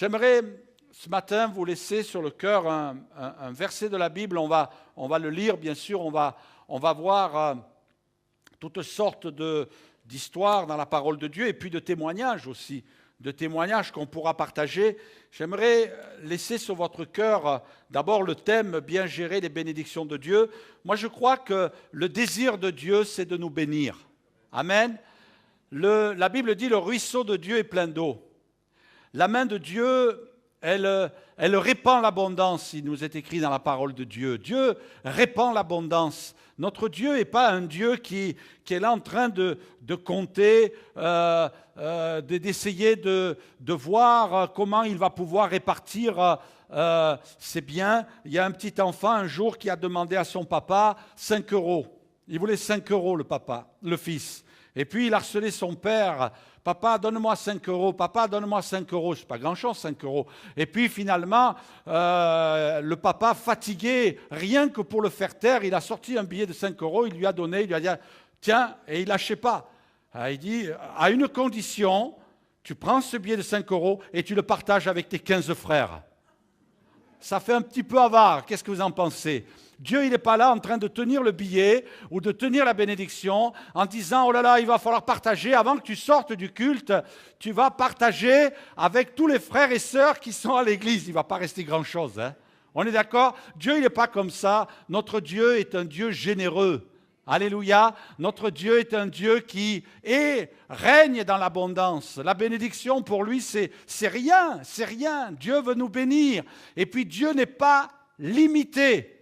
J'aimerais ce matin vous laisser sur le cœur un verset de la Bible. On va le lire, bien sûr. On va voir toutes sortes d'histoires dans la parole de Dieu et puis de témoignages aussi, de témoignages qu'on pourra partager. J'aimerais laisser sur votre cœur d'abord le thème « Bien gérer les bénédictions de Dieu ». Moi, je crois que le désir de Dieu, c'est de nous bénir. Amen. La Bible dit « Le ruisseau de Dieu est plein d'eau ». La main de Dieu, elle répand l'abondance, il nous est écrit dans la parole de Dieu. Dieu répand l'abondance. Notre Dieu n'est pas un Dieu qui est là en train de compter, d'essayer de voir comment il va pouvoir répartir ses biens. Il y a un petit enfant un jour qui a demandé à son papa 5 euros. Il voulait 5 euros, le fils. Et puis il harcelait son père. Papa, donne-moi 5 euros. Papa, donne-moi 5 euros. C'est pas grand-chose, 5 euros. Et puis finalement, le papa, fatigué, rien que pour le faire taire, il a sorti un billet de 5 euros, il lui a donné, il lui a dit, tiens, et il ne lâchait pas. Il dit, à une condition, tu prends ce billet de 5 euros et tu le partages avec tes 15 frères. Ça fait un petit peu avare, qu'est-ce que vous en pensez ? Dieu, il n'est pas là en train de tenir le billet ou de tenir la bénédiction en disant « Oh là là, il va falloir partager. Avant que tu sortes du culte, tu vas partager avec tous les frères et sœurs qui sont à l'église. » Il ne va pas rester grand-chose. Hein. On est d'accord ? Dieu, il n'est pas comme ça. Notre Dieu est un Dieu généreux. Alléluia. Notre Dieu est un Dieu qui règne dans l'abondance. La bénédiction, pour lui, c'est rien. C'est rien. Dieu veut nous bénir. Et puis, Dieu n'est pas limité.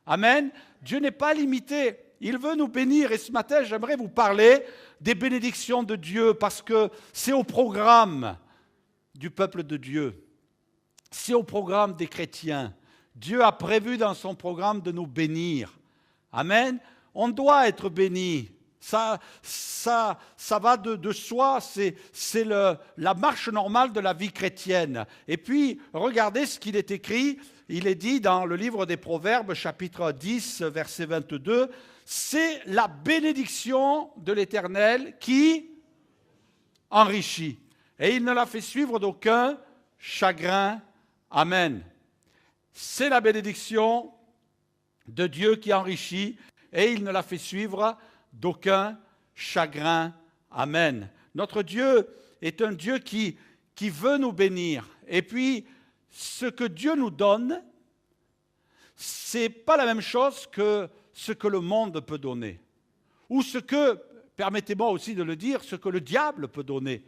Amen. Dieu n'est pas limité. Il veut nous bénir. Et ce matin, j'aimerais vous parler des bénédictions de Dieu parce que c'est au programme du peuple de Dieu. C'est au programme des chrétiens. Dieu a prévu dans son programme de nous bénir. Amen. On doit être bénis. Ça va de soi. C'est la marche normale de la vie chrétienne. Et puis, regardez ce qu'il est écrit. Il est dit dans le livre des Proverbes, chapitre 10, verset 22, « C'est la bénédiction de l'Éternel qui enrichit, et il ne la fait suivre d'aucun chagrin. » Amen. C'est la bénédiction de Dieu qui enrichit, et il ne la fait suivre d'aucun chagrin. Amen. Notre Dieu est un Dieu qui veut nous bénir. Et puis, ce que Dieu nous donne, ce n'est pas la même chose que ce que le monde peut donner. Ou ce que, permettez-moi aussi de le dire, ce que le diable peut donner.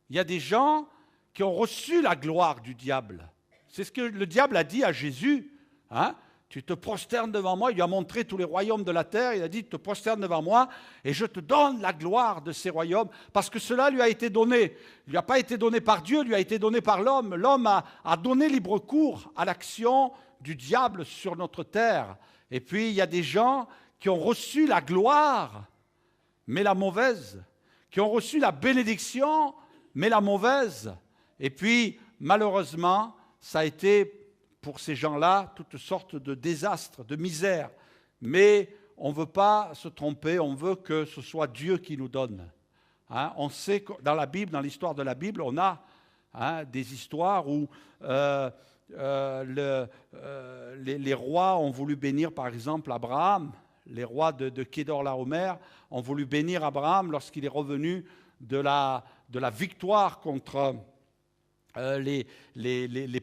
Il y a des gens qui ont reçu la gloire du diable. C'est ce que le diable a dit à Jésus. Hein? Tu te prosternes devant moi. Il lui a montré tous les royaumes de la terre. Il a dit, tu te prosternes devant moi et je te donne la gloire de ces royaumes parce que cela lui a été donné. Il lui a pas été donné par Dieu, lui a été donné par l'homme. L'homme a donné libre cours à l'action du diable sur notre terre. Et puis, il y a des gens qui ont reçu la gloire, mais la mauvaise. Qui ont reçu la bénédiction, mais la mauvaise. Et puis, malheureusement, ça a été pour ces gens-là, toutes sortes de désastres, de misère. Mais on ne veut pas se tromper, on veut que ce soit Dieu qui nous donne. Hein, on sait que dans la Bible, dans l'histoire de la Bible, on a des histoires où les rois ont voulu bénir, par exemple, Abraham. Les rois de Kédorlaomer ont voulu bénir Abraham lorsqu'il est revenu de la victoire contre les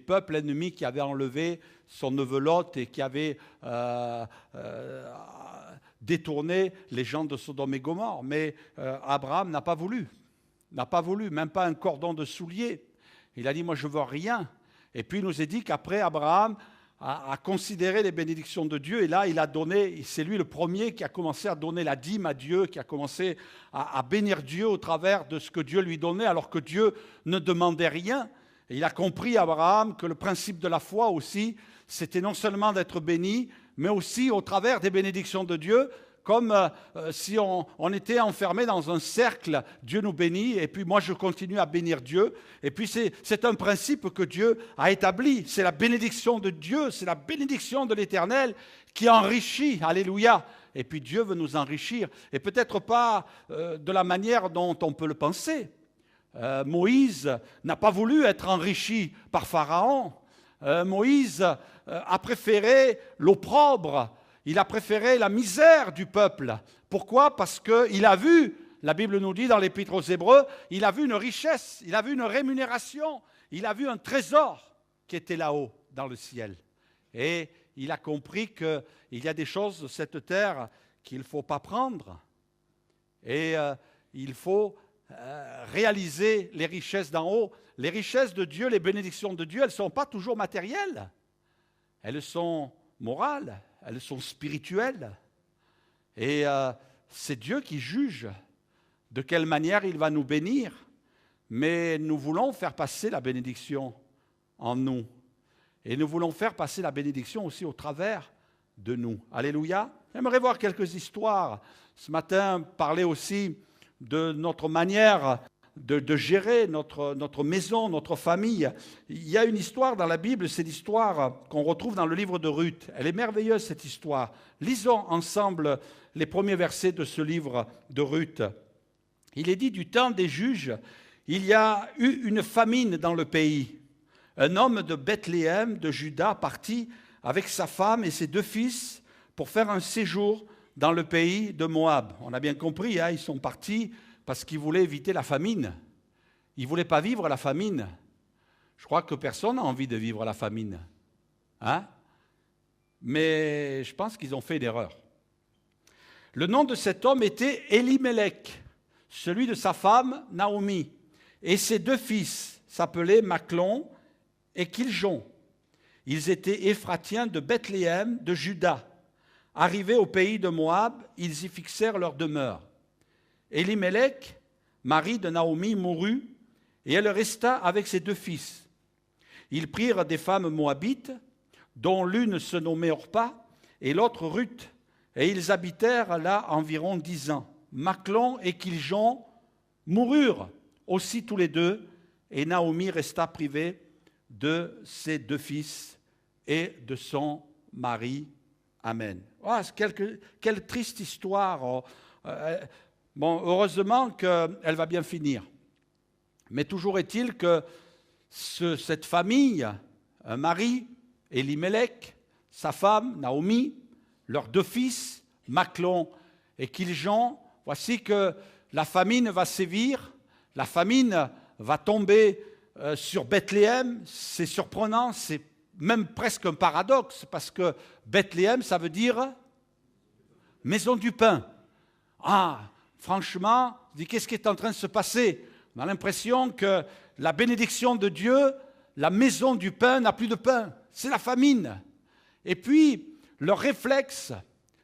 peuples ennemis qui avaient enlevé son neveu Lot et qui avaient détourné les gens de Sodome et Gomorrhe. Mais Abraham n'a pas voulu, même pas un cordon de soulier. Il a dit, moi je veux rien. Et puis il nous est dit qu'après Abraham a considéré les bénédictions de Dieu et là il a donné, c'est lui le premier qui a commencé à donner la dîme à Dieu, qui a commencé à bénir Dieu au travers de ce que Dieu lui donnait alors que Dieu ne demandait rien. Et il a compris, Abraham, que le principe de la foi aussi, c'était non seulement d'être béni, mais aussi au travers des bénédictions de Dieu, comme si on était enfermé dans un cercle, Dieu nous bénit, et puis moi je continue à bénir Dieu. Et puis c'est un principe que Dieu a établi, c'est la bénédiction de Dieu, c'est la bénédiction de l'Éternel qui enrichit, alléluia. Et puis Dieu veut nous enrichir, et peut-être pas de la manière dont on peut le penser. Moïse n'a pas voulu être enrichi par Pharaon. Moïse a préféré l'opprobre, il a préféré la misère du peuple. Pourquoi? Parce qu'il a vu, la Bible nous dit dans l'Épître aux Hébreux, il a vu une richesse, il a vu une rémunération, il a vu un trésor qui était là-haut dans le ciel. Et il a compris qu'il y a des choses de cette terre qu'il ne faut pas prendre. Et il faut réaliser les richesses d'en haut. Les richesses de Dieu, les bénédictions de Dieu, elles ne sont pas toujours matérielles. Elles sont morales, elles sont spirituelles. Et c'est Dieu qui juge de quelle manière il va nous bénir. Mais nous voulons faire passer la bénédiction en nous. Et nous voulons faire passer la bénédiction aussi au travers de nous. Alléluia. J'aimerais voir quelques histoires. Ce matin, parler aussi de notre manière de gérer notre maison, notre famille. Il y a une histoire dans la Bible, c'est l'histoire qu'on retrouve dans le livre de Ruth. Elle est merveilleuse, cette histoire. Lisons ensemble les premiers versets de ce livre de Ruth. Il est dit, du temps des juges, il y a eu une famine dans le pays. Un homme de Bethléem, de Juda, partit avec sa femme et ses 2 fils pour faire un séjour dans le pays de Moab. On a bien compris, ils sont partis parce qu'ils voulaient éviter la famine. Ils ne voulaient pas vivre la famine. Je crois que personne n'a envie de vivre la famine. Mais je pense qu'ils ont fait une erreur. Le nom de cet homme était Elimelech, celui de sa femme Naomi. Et ses 2 fils s'appelaient Machlon et Kiljon. Ils étaient Éphratiens de Bethléem, de Juda. Arrivés au pays de Moab, ils y fixèrent leur demeure. Elimelech, mari de Naomi, mourut, et elle resta avec ses 2 fils. Ils prirent des femmes moabites, dont l'une se nommait Orpa, et l'autre Ruth, et ils habitèrent là environ 10 ans. Machlon et Kiljon moururent aussi tous les 2, et Naomi resta privée de ses 2 fils et de son mari. Amen. Oh, quelle triste histoire. Bon, heureusement qu'elle va bien finir. Mais toujours est-il que cette famille, un mari, Elimelech, sa femme, Naomi, leurs 2 fils, Machlon et Kiljon, voici que la famine va sévir, la famine va tomber sur Bethléem. C'est surprenant, c'est même presque un paradoxe, parce que Bethléem, ça veut dire maison du pain. Franchement, qu'est-ce qui est en train de se passer? On a l'impression que la bénédiction de Dieu, la maison du pain n'a plus de pain. C'est la famine. Et puis, leur réflexe,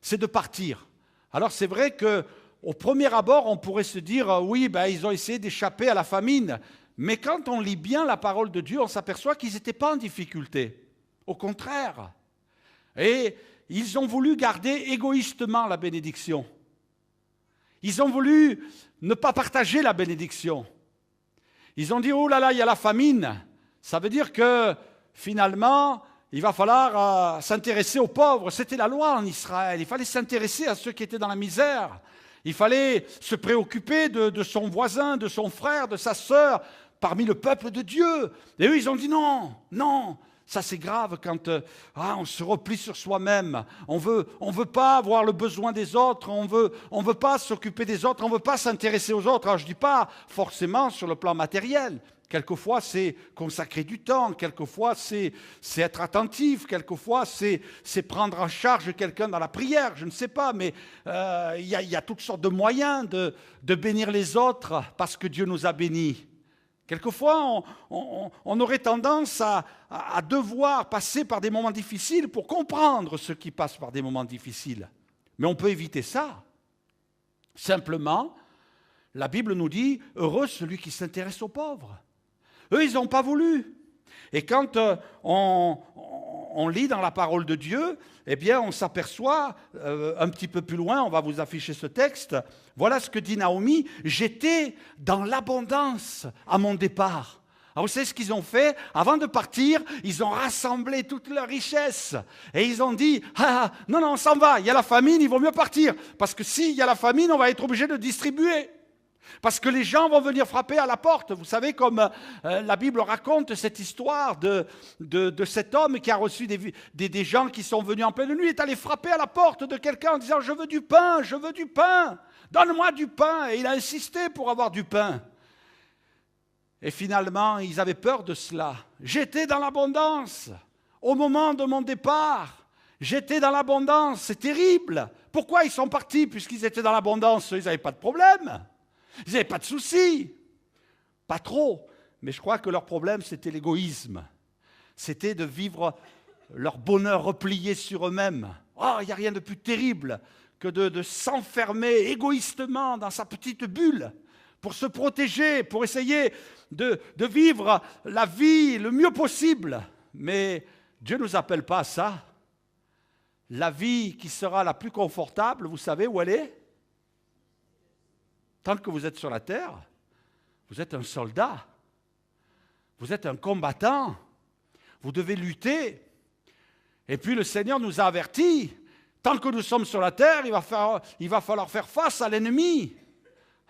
c'est de partir. Alors c'est vrai qu'au premier abord, on pourrait se dire, oui, ils ont essayé d'échapper à la famine. Mais quand on lit bien la parole de Dieu, on s'aperçoit qu'ils n'étaient pas en difficulté. Au contraire. Et ils ont voulu garder égoïstement la bénédiction. Ils ont voulu ne pas partager la bénédiction. Ils ont dit, oh là là, il y a la famine. Ça veut dire que finalement, il va falloir s'intéresser aux pauvres. C'était la loi en Israël. Il fallait s'intéresser à ceux qui étaient dans la misère. Il fallait se préoccuper de son voisin, de son frère, de sa sœur, parmi le peuple de Dieu. Et eux, ils ont dit non, non. Ça, c'est grave quand on se replie sur soi-même. On veut pas avoir le besoin des autres. On veut pas s'occuper des autres. On veut pas s'intéresser aux autres. Alors, je dis pas forcément sur le plan matériel. Quelquefois, c'est consacrer du temps. Quelquefois, c'est être attentif. Quelquefois, c'est prendre en charge quelqu'un dans la prière. Je ne sais pas, mais il y a toutes sortes de moyens de bénir les autres parce que Dieu nous a bénis. Quelquefois, on aurait tendance à devoir passer par des moments difficiles pour comprendre ceux qui passent par des moments difficiles. Mais on peut éviter ça. Simplement, la Bible nous dit « Heureux celui qui s'intéresse aux pauvres ». Eux, ils n'ont pas voulu. Et quand on lit dans la parole de Dieu, eh bien, on s'aperçoit, un petit peu plus loin, on va vous afficher ce texte, voilà ce que dit Naomi, « J'étais dans l'abondance à mon départ ». Alors, vous savez ce qu'ils ont fait? Avant de partir, ils ont rassemblé toutes leurs richesses. Et ils ont dit, non, on s'en va, il y a la famine, il vaut mieux partir. Parce que s'il y a la famine, on va être obligé de distribuer. Parce que les gens vont venir frapper à la porte. Vous savez, comme la Bible raconte cette histoire de cet homme qui a reçu des gens qui sont venus en pleine nuit, est allé frapper à la porte de quelqu'un en disant « Je veux du pain, donne-moi du pain ». Et il a insisté pour avoir du pain. Et finalement, ils avaient peur de cela. J'étais dans l'abondance au moment de mon départ. J'étais dans l'abondance, c'est terrible. Pourquoi ils sont partis puisqu'ils étaient dans l'abondance? Ils n'avaient pas de problème. Ils n'avaient pas de soucis. Pas trop. Mais je crois que leur problème, c'était l'égoïsme. C'était de vivre leur bonheur replié sur eux-mêmes. Oh, il n'y a rien de plus terrible que de s'enfermer égoïstement dans sa petite bulle pour se protéger, pour essayer de vivre la vie le mieux possible. Mais Dieu ne nous appelle pas à ça. La vie qui sera la plus confortable, vous savez où elle est? Tant que vous êtes sur la terre, vous êtes un soldat, vous êtes un combattant, vous devez lutter. Et puis le Seigneur nous a avertis, tant que nous sommes sur la terre, il va falloir faire face à l'ennemi.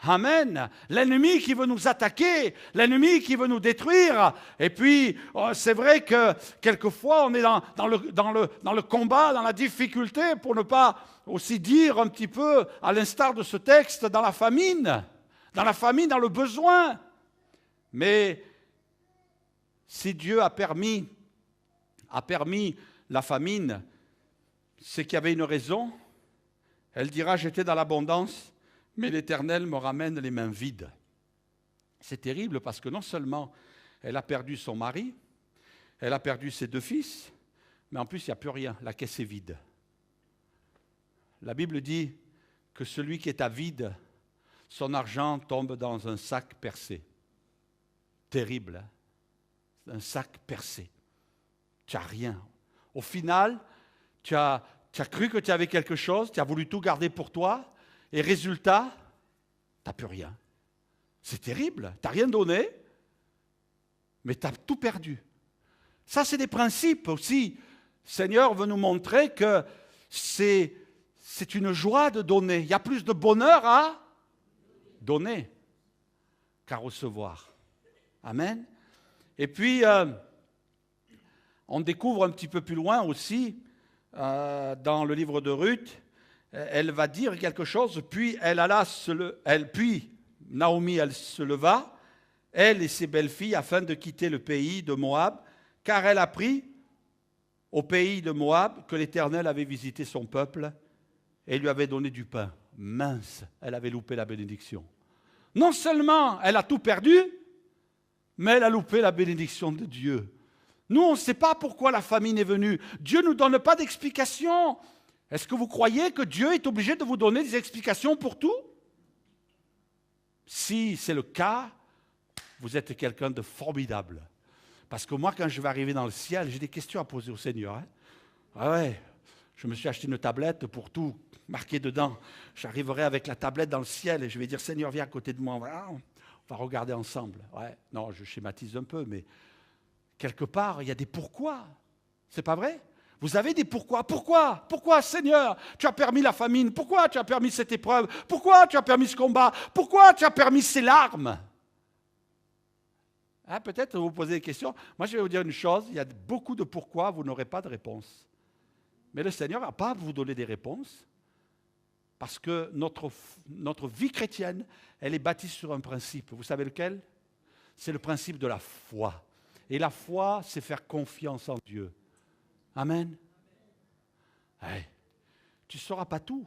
Amen. L'ennemi qui veut nous attaquer, l'ennemi qui veut nous détruire. Et puis, c'est vrai que quelquefois, on est dans le combat, dans la difficulté, pour ne pas aussi dire un petit peu, à l'instar de ce texte, dans la famine, dans le besoin. Mais si Dieu a permis la famine, c'est qu'il y avait une raison. Elle dira, j'étais dans l'abondance, mais l'Éternel me ramène les mains vides. C'est terrible parce que non seulement elle a perdu son mari, elle a perdu ses 2 fils, mais en plus il n'y a plus rien, la caisse est vide. La Bible dit que celui qui est à vide, son argent tombe dans un sac percé. Terrible, hein? Un sac percé. Tu n'as rien. Au final, tu as cru que tu avais quelque chose, tu as voulu tout garder pour toi, et résultat, tu n'as plus rien. C'est terrible, tu n'as rien donné, mais tu as tout perdu. Ça, c'est des principes aussi. Le Seigneur veut nous montrer que c'est une joie de donner. Il y a plus de bonheur à donner qu'à recevoir. Amen. Et puis, on découvre un petit peu plus loin aussi, dans le livre de Ruth, elle va dire quelque chose, puis Naomi, elle se leva, elle et ses belles-filles, afin de quitter le pays de Moab, car elle apprit au pays de Moab que l'Éternel avait visité son peuple et lui avait donné du pain. Mince, elle avait loupé la bénédiction. Non seulement elle a tout perdu, mais elle a loupé la bénédiction de Dieu. Nous, on ne sait pas pourquoi la famine est venue. Dieu ne nous donne pas d'explication. Est-ce que vous croyez que Dieu est obligé de vous donner des explications pour tout? Si c'est le cas, vous êtes quelqu'un de formidable. Parce que moi, quand je vais arriver dans le ciel, j'ai des questions à poser au Seigneur. Hein? Ah ouais, je me suis acheté une tablette pour tout marquer dedans. J'arriverai avec la tablette dans le ciel et je vais dire, Seigneur, viens à côté de moi. On va regarder ensemble. Ouais, non, je schématise un peu, mais quelque part, il y a des pourquoi. C'est pas vrai? Vous avez des pourquoi. Pourquoi? Pourquoi, Seigneur, tu as permis la famine? Pourquoi tu as permis cette épreuve? Pourquoi tu as permis ce combat? Pourquoi tu as permis ces larmes? Hein, peut-être vous posez des questions. Moi, je vais vous dire une chose. Il y a beaucoup de pourquoi, vous n'aurez pas de réponse. Mais le Seigneur n'a pas à vous donner des réponses parce que notre vie chrétienne, elle est bâtie sur un principe. Vous savez lequel? C'est le principe de la foi. Et la foi, c'est faire confiance en Dieu. Amen. Ouais. Tu ne sauras pas tout.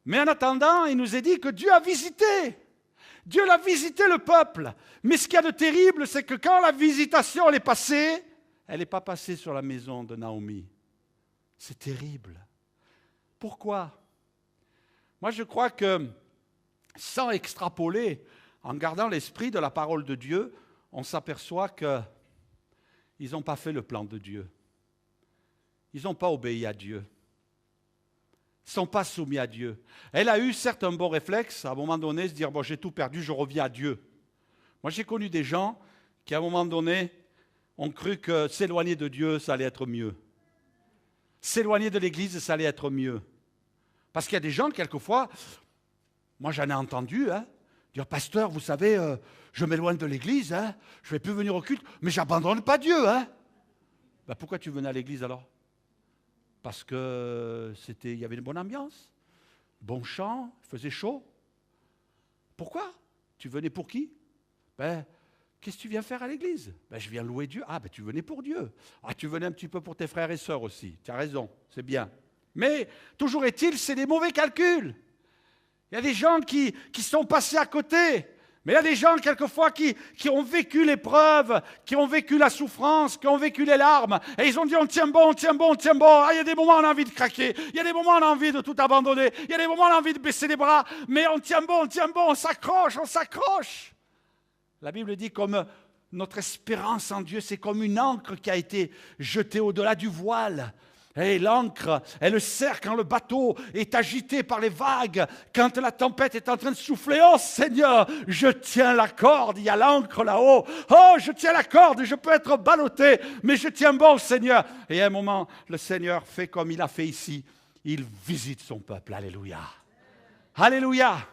Mais en attendant, il nous est dit que Dieu a visité. Dieu a visité le peuple. Mais ce qu'il y a de terrible, c'est que quand la visitation elle est passée, elle n'est pas passée sur la maison de Naomi. C'est terrible. Pourquoi? Moi, je crois que sans extrapoler, en gardant l'esprit de la parole de Dieu, on s'aperçoit qu'ils n'ont pas fait le plan de Dieu. Ils n'ont pas obéi à Dieu. Ils ne sont pas soumis à Dieu. Elle a eu certes un bon réflexe, à un moment donné, se dire, bon, j'ai tout perdu, je reviens à Dieu. Moi, j'ai connu des gens qui, à un moment donné, ont cru que s'éloigner de Dieu, ça allait être mieux. S'éloigner de l'Église, ça allait être mieux. Parce qu'il y a des gens, quelquefois, moi j'en ai entendu, hein, Dire, pasteur, vous savez, je m'éloigne de l'église, hein, je ne vais plus venir au culte, mais j'abandonne pas Dieu. Hein. Ben, pourquoi tu venais à l'église alors? Parce que il y avait une bonne ambiance, bon chant, il faisait chaud. Pourquoi? Tu venais pour qui? Ben, qu'est-ce que tu viens faire à l'église? Ben, je viens louer Dieu. Ah, ben tu venais pour Dieu. Ah, tu venais un petit peu pour tes frères et sœurs aussi. Tu as raison, c'est bien. Mais toujours est-il, c'est des mauvais calculs. Il y a des gens qui sont passés à côté. Mais il y a des gens, quelquefois, qui ont vécu l'épreuve, qui ont vécu la souffrance, qui ont vécu les larmes. Et ils ont dit, on tient bon, on tient bon, on tient bon. Ah, il y a des moments où on a envie de craquer. Il y a des moments où on a envie de tout abandonner. Il y a des moments où on a envie de baisser les bras. Mais on tient bon, on s'accroche, on s'accroche. La Bible dit comme notre espérance en Dieu, c'est comme une ancre qui a été jetée au-delà du voile. Et l'ancre, elle sert quand le bateau est agité par les vagues, quand la tempête est en train de souffler. Oh Seigneur, je tiens la corde, il y a l'ancre là-haut. Oh, je tiens la corde, je peux être ballotté, mais je tiens bon, Seigneur. Et à un moment, le Seigneur fait comme il a fait ici. Il visite son peuple. Alléluia. Alléluia.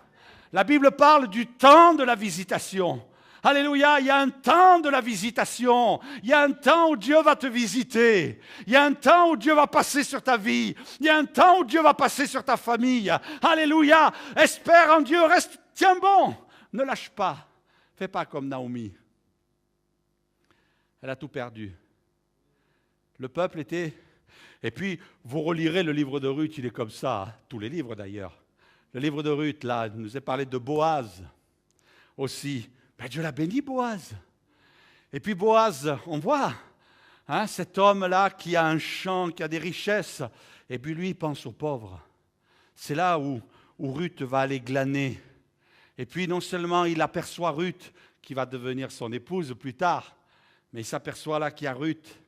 La Bible parle du temps de la visitation. Alléluia, il y a un temps de la visitation. Il y a un temps où Dieu va te visiter. Il y a un temps où Dieu va passer sur ta vie. Il y a un temps où Dieu va passer sur ta famille. Alléluia, espère en Dieu, reste, tiens bon. Ne lâche pas. Fais pas comme Naomi. Elle a tout perdu. Le peuple était... Et puis, vous relirez le livre de Ruth, il est comme ça. Tous les livres d'ailleurs. Le livre de Ruth, là, il nous est parlé de Boaz aussi. Ben, Dieu l'a béni, Boaz. Et puis Boaz, on voit hein, cet homme-là qui a un champ, qui a des richesses, et puis lui, il pense aux pauvres. C'est là où Ruth va aller glaner. Et puis non seulement il aperçoit Ruth, qui va devenir son épouse plus tard, mais il s'aperçoit là qu'il y a Ruth.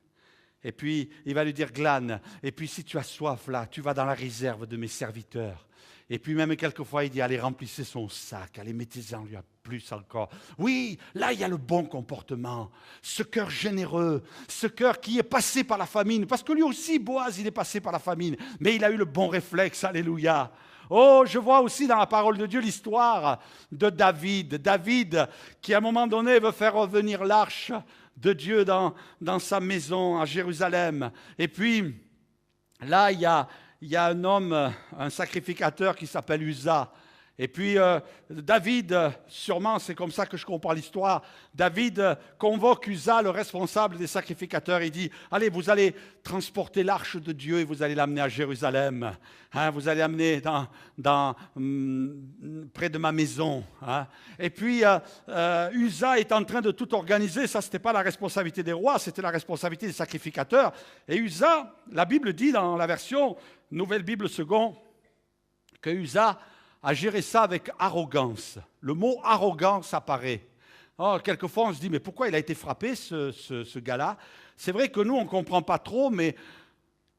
Et puis il va lui dire, glane. Et puis si tu as soif là, tu vas dans la réserve de mes serviteurs. Et puis même quelquefois, il dit, allez, remplissez son sac, allez, mettez-en lui à plus encore. Oui, là, il y a le bon comportement, ce cœur généreux, ce cœur qui est passé par la famine. Parce que lui aussi, Boaz, il est passé par la famine, mais il a eu le bon réflexe, alléluia. Oh, je vois aussi dans la parole de Dieu l'histoire de David. David, qui à un moment donné veut faire revenir l'arche de Dieu dans sa maison à Jérusalem. Et puis, là, il y a un homme, un sacrificateur qui s'appelle Uza. Et puis David, sûrement c'est comme ça que je comprends l'histoire, David convoque Uza, le responsable des sacrificateurs, il dit, allez, vous allez transporter l'arche de Dieu et vous allez l'amener à Jérusalem. Hein, vous allez l'amener près de ma maison. Hein. Et puis Uza est en train de tout organiser, ça c'était pas la responsabilité des rois, c'était la responsabilité des sacrificateurs. Et Uza, la Bible dit dans la version Nouvelle Bible Second, que Uza a géré ça avec arrogance. Le mot arrogance apparaît. Oh, quelquefois, on se dit, mais pourquoi il a été frappé, ce gars-là? C'est vrai que nous, on ne comprend pas trop, mais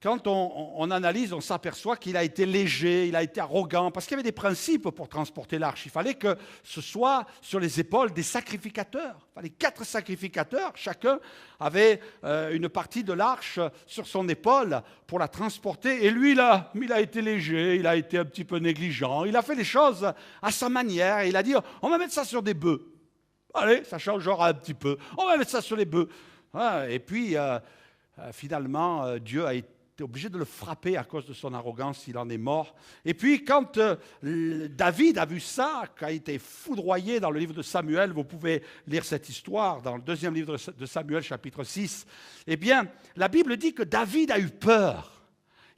quand on analyse, on s'aperçoit qu'il a été léger, il a été arrogant, parce qu'il y avait des principes pour transporter l'arche. Il fallait que ce soit sur les épaules des sacrificateurs. Il fallait 4 sacrificateurs, chacun avait une partie de l'arche sur son épaule pour la transporter. Et lui, là, il a été léger, il a été un petit peu négligent, il a fait les choses à sa manière. Il a dit, on va mettre ça sur des bœufs. Allez, ça change genre un petit peu. On va mettre ça sur les bœufs. Et puis, finalement, Dieu a été obligé de le frapper à cause de son arrogance, il en est mort. Et puis quand David a vu ça, qui a été foudroyé dans le livre de Samuel, vous pouvez lire cette histoire dans le 2e livre de Samuel, chapitre 6, eh bien, la Bible dit que David a eu peur.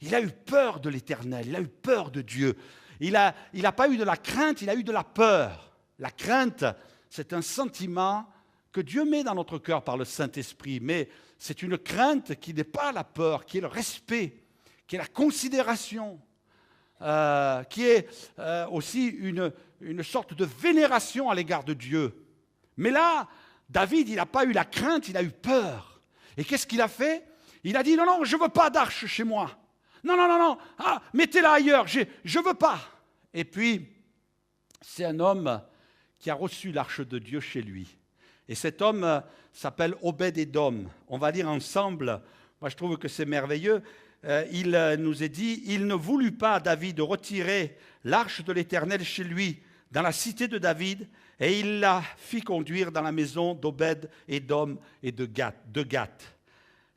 Il a eu peur de l'Éternel, il a eu peur de Dieu. Il n'a pas eu de la crainte, il a eu de la peur. La crainte, c'est un sentiment que Dieu met dans notre cœur par le Saint-Esprit, mais c'est une crainte qui n'est pas la peur, qui est le respect, qui est la considération, qui est aussi une sorte de vénération à l'égard de Dieu. Mais là, David, il n'a pas eu la crainte, il a eu peur. Et qu'est-ce qu'il a fait? Il a dit, non, non, je ne veux pas d'arche chez moi. Non, non, non, non, ah, mettez-la ailleurs, je ne veux pas. Et puis, c'est un homme qui a reçu l'arche de Dieu chez lui. Et cet homme s'appelle Obed-Édom. On va lire ensemble, moi je trouve que c'est merveilleux. Il nous est dit, il ne voulut pas, David, retirer l'arche de l'Éternel chez lui dans la cité de David, et il la fit conduire dans la maison d'Obed, Édom et de Gath.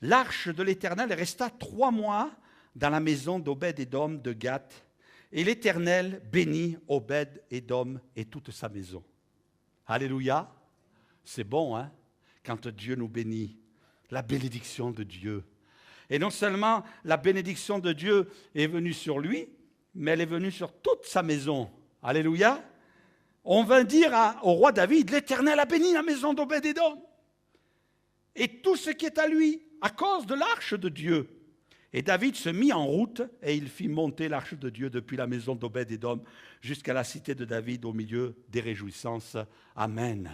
L'arche de l'Éternel resta 3 mois dans la maison d'Obed, Édom, de Gath, et l'Éternel bénit Obed, Édom et toute sa maison. Alléluia. C'est bon, hein, quand Dieu nous bénit. La bénédiction de Dieu. Et non seulement la bénédiction de Dieu est venue sur lui, mais elle est venue sur toute sa maison. Alléluia. On vint dire au roi David, l'Éternel a béni la maison d'Obed-Édom et tout ce qui est à lui, à cause de l'arche de Dieu. Et David se mit en route et il fit monter l'arche de Dieu depuis la maison d'Obed-Édom jusqu'à la cité de David au milieu des réjouissances. Amen.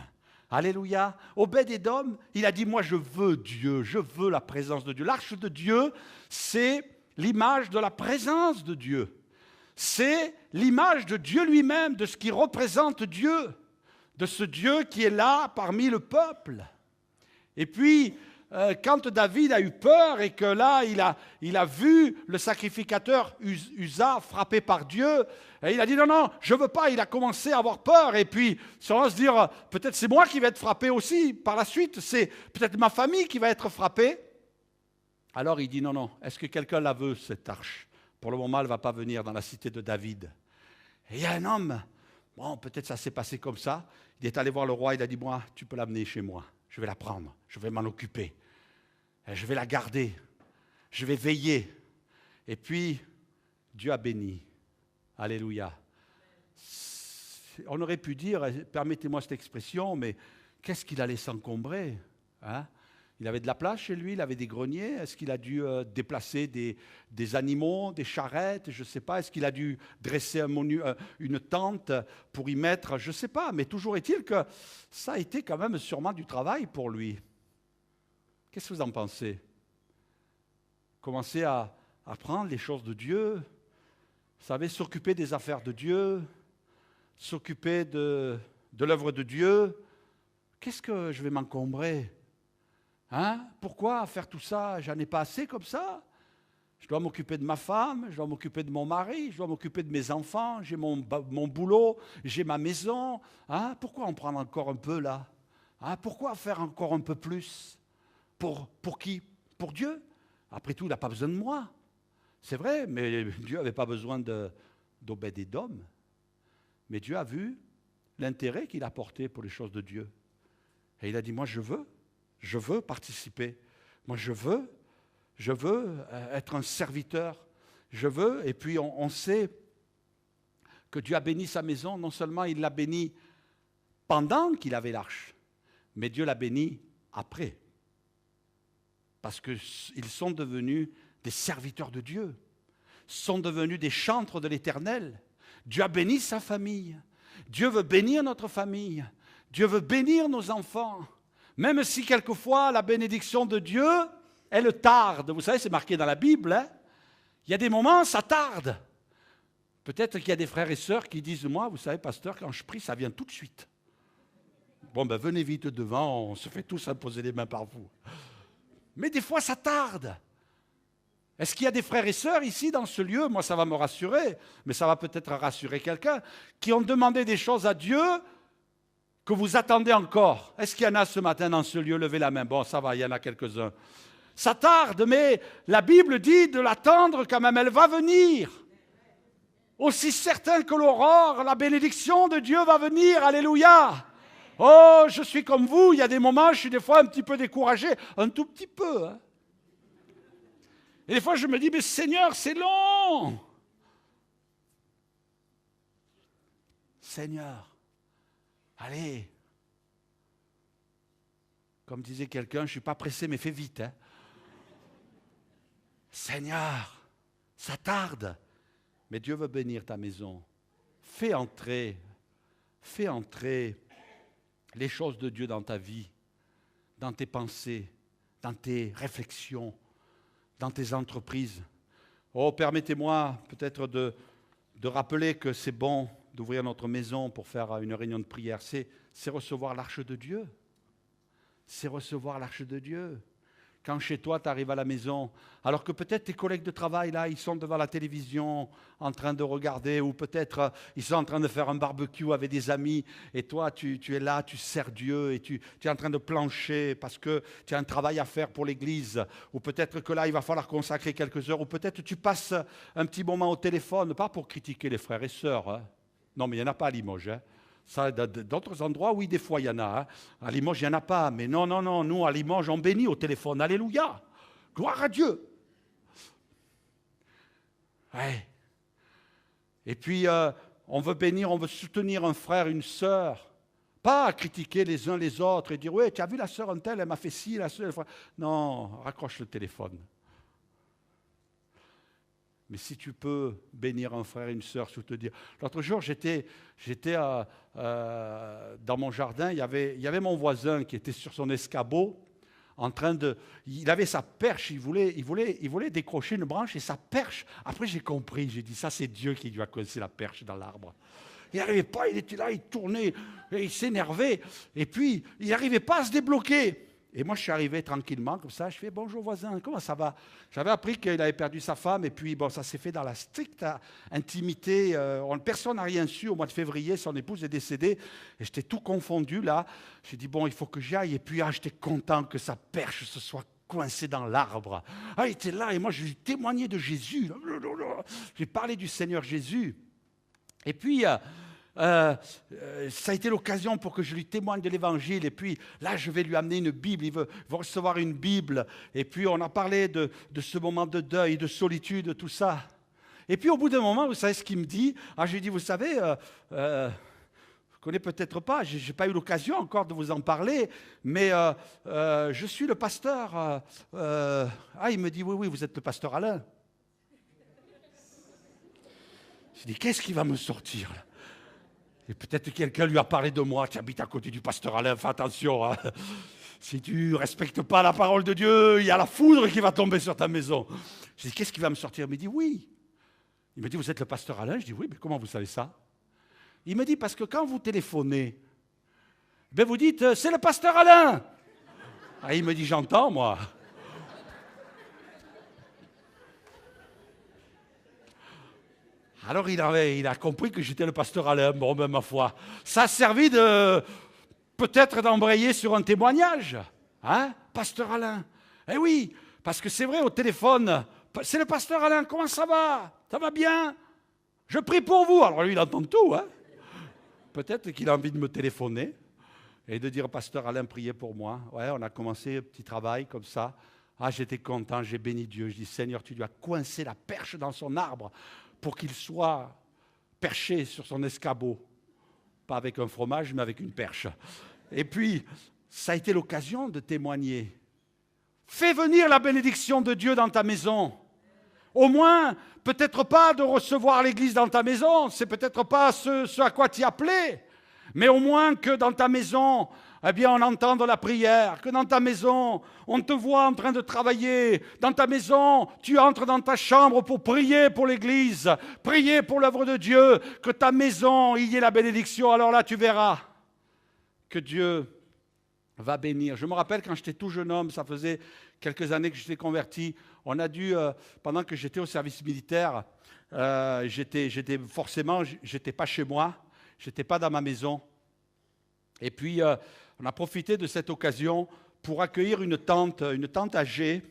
Alléluia. Obed-Édom, il a dit, moi je veux Dieu, je veux la présence de Dieu. L'arche de Dieu, c'est l'image de la présence de Dieu. C'est l'image de Dieu lui-même, de ce qui représente Dieu, de ce Dieu qui est là parmi le peuple. Et puis, quand David a eu peur et que là, il a vu le sacrificateur Uza frappé par Dieu, et il a dit non, je ne veux pas, il a commencé à avoir peur. Et puis, sans se dire, peut-être c'est moi qui vais être frappé aussi par la suite, c'est peut-être ma famille qui va être frappée. Alors il dit non, est-ce que quelqu'un la veut, cette arche ? Pour le moment, elle ne va pas venir dans la cité de David. Et il y a un homme, bon, peut-être ça s'est passé comme ça, il est allé voir le roi, il a dit, moi, tu peux l'amener chez moi, je vais la prendre, je vais m'en occuper, je vais la garder, je vais veiller. Et puis, Dieu a béni. Alléluia. On aurait pu dire, permettez-moi cette expression, mais qu'est-ce qu'il allait s'encombrer, hein ? Il avait de la place chez lui, il avait des greniers. Est-ce qu'il a dû déplacer des animaux, des charrettes? Je ne sais pas. Est-ce qu'il a dû dresser une tente pour y mettre? Je ne sais pas. Mais toujours est-il que ça a été quand même sûrement du travail pour lui. Qu'est-ce que vous en pensez? Commencer à apprendre les choses de Dieu, vous savez, s'occuper des affaires de Dieu, s'occuper de l'œuvre de Dieu. Qu'est-ce que je vais m'encombrer? Hein? Pourquoi faire tout ça? J'en ai pas assez comme ça. Je dois m'occuper de ma femme, je dois m'occuper de mon mari, je dois m'occuper de mes enfants, j'ai mon boulot, j'ai ma maison. Hein? Pourquoi en prendre encore un peu là? Hein? Pourquoi faire encore un peu plus? Pour qui? Pour Dieu? Après tout, il n'a pas besoin de moi. C'est vrai, mais Dieu n'avait pas besoin d'Obed-Édom. Mais Dieu a vu l'intérêt qu'il a porté pour les choses de Dieu. Et il a dit, moi je veux participer. Moi, je veux être un serviteur. Je veux, et puis on sait que Dieu a béni sa maison. Non seulement il l'a béni pendant qu'il avait l'arche, mais Dieu l'a béni après. Parce qu'ils sont devenus des serviteurs de Dieu, sont devenus des chantres de l'Éternel. Dieu a béni sa famille. Dieu veut bénir notre famille. Dieu veut bénir nos enfants. Même si quelquefois la bénédiction de Dieu, elle tarde. Vous savez, c'est marqué dans la Bible. Hein? Il y a des moments, ça tarde. Peut-être qu'il y a des frères et sœurs qui disent, moi, vous savez, pasteur, quand je prie, ça vient tout de suite. Bon, ben venez vite devant, on se fait tous imposer les mains par vous. Mais des fois, ça tarde. Est-ce qu'il y a des frères et sœurs ici, dans ce lieu, moi, ça va me rassurer, mais ça va peut-être rassurer quelqu'un, qui ont demandé des choses à Dieu que vous attendez encore? Est-ce qu'il y en a ce matin dans ce lieu? Levez la main. Bon, ça va, il y en a quelques-uns. Ça tarde, mais la Bible dit de l'attendre quand même, elle va venir. Aussi certain que l'aurore, la bénédiction de Dieu va venir. Alléluia. Oh, je suis comme vous, il y a des moments, je suis des fois un petit peu découragé, un tout petit peu. Hein. Et des fois, je me dis, mais Seigneur, c'est long. Seigneur, allez. Comme disait quelqu'un, je ne suis pas pressé, mais fais vite. Hein. Seigneur, ça tarde, mais Dieu veut bénir ta maison. Fais entrer les choses de Dieu dans ta vie, dans tes pensées, dans tes réflexions, dans tes entreprises. Oh, permettez-moi peut-être de rappeler que c'est bon d'ouvrir notre maison pour faire une réunion de prière. C'est recevoir l'arche de Dieu. C'est recevoir l'arche de Dieu. quand chez toi, tu arrives à la maison, alors que peut-être tes collègues de travail, là, ils sont devant la télévision en train de regarder, ou peut-être ils sont en train de faire un barbecue avec des amis, et toi, tu es là, tu sers Dieu, et tu es en train de plancher parce que tu as un travail à faire pour l'Église, ou peut-être que là, il va falloir consacrer quelques heures, ou peut-être tu passes un petit moment au téléphone, pas pour critiquer les frères et sœurs, hein. Non, mais il n'y en a pas à Limoges, hein. Ça, d'autres endroits, oui, des fois, il y en a. Hein. À Limoges, il n'y en a pas. Mais non, non, non, nous, à Limoges, on bénit au téléphone. Alléluia. Gloire à Dieu. Ouais. Et puis, on veut bénir, on veut soutenir un frère, une sœur. Pas à critiquer les uns les autres et dire, oui, tu as vu la sœur un tel, elle m'a fait ci, la sœur. Non, raccroche le téléphone. Mais si tu peux bénir un frère et une sœur, soutenir. L'autre jour, j'étais dans mon jardin, il y avait mon voisin qui était sur son escabeau, en train de... Il avait sa perche, il voulait décrocher une branche et sa perche. Après, j'ai compris, j'ai dit, ça c'est Dieu qui lui a coincé la perche dans l'arbre. Il n'arrivait pas, il était là, il tournait, il s'énervait, et puis il n'arrivait pas à se débloquer. Et moi, je suis arrivé tranquillement, comme ça, je fais « Bonjour voisin, comment ça va ?» J'avais appris qu'il avait perdu sa femme, et puis bon, ça s'est fait dans la stricte intimité. Personne n'a rien su. Au mois de février, son épouse est décédée, et j'étais tout confondu là. J'ai dit « Bon, il faut que j'y aille. » Et puis, j'étais content que sa perche se soit coincée dans l'arbre. Il était là, et moi, je lui témoignais de Jésus. J'ai parlé du Seigneur Jésus. Et puis... ça a été l'occasion pour que je lui témoigne de l'Évangile. Et puis là, je vais lui amener une Bible. Il veut recevoir une Bible. Et puis on a parlé de ce moment de deuil, de solitude, tout ça. Et puis au bout d'un moment, vous savez ce qu'il me dit? Je lui ai dit, vous savez, je ne connais peut-être pas, je n'ai pas eu l'occasion encore de vous en parler, mais je suis le pasteur. Il me dit, oui, vous êtes le pasteur Alain. Je dis, qu'est-ce qui va me sortir là? Et peut-être que quelqu'un lui a parlé de moi. Tu habites à côté du pasteur Alain, fais attention. Hein. Si tu ne respectes pas la parole de Dieu, il y a la foudre qui va tomber sur ta maison. Je dis, qu'est-ce qui va me sortir? Il me dit, oui. Il me dit, vous êtes le pasteur Alain? Je dis, oui, mais comment vous savez ça? Il me dit, parce que quand vous téléphonez, vous dites, c'est le pasteur Alain. Il me dit, j'entends, moi. Alors il a compris que j'étais le pasteur Alain. Bon, ma foi, ça a servi peut-être d'embrayer sur un témoignage. Hein, pasteur Alain? Eh oui, parce que c'est vrai, au téléphone, c'est le pasteur Alain, comment ça va? Ça va bien? Je prie pour vous. Alors lui, il entend tout. Hein. Peut-être qu'il a envie de me téléphoner et de dire, pasteur Alain, priez pour moi. Ouais, on a commencé un petit travail comme ça. J'étais content, j'ai béni Dieu. Je dis, Seigneur, tu lui as coincé la perche dans son arbre pour qu'il soit perché sur son escabeau. Pas avec un fromage, mais avec une perche. Et puis, ça a été l'occasion de témoigner. Fais venir la bénédiction de Dieu dans ta maison. Au moins, peut-être pas de recevoir l'Église dans ta maison, c'est peut-être pas ce à quoi tu es appelé, mais au moins que dans ta maison, on entende la prière, que dans ta maison, on te voit en train de travailler. Dans ta maison, tu entres dans ta chambre pour prier pour l'Église, prier pour l'œuvre de Dieu, que ta maison, il y ait la bénédiction. Alors là, tu verras que Dieu va bénir. Je me rappelle quand j'étais tout jeune homme, ça faisait quelques années que j'étais converti, on a dû, pendant que j'étais au service militaire, j'étais pas chez moi, j'étais pas dans ma maison. Et puis, on a profité de cette occasion pour accueillir une tante âgée.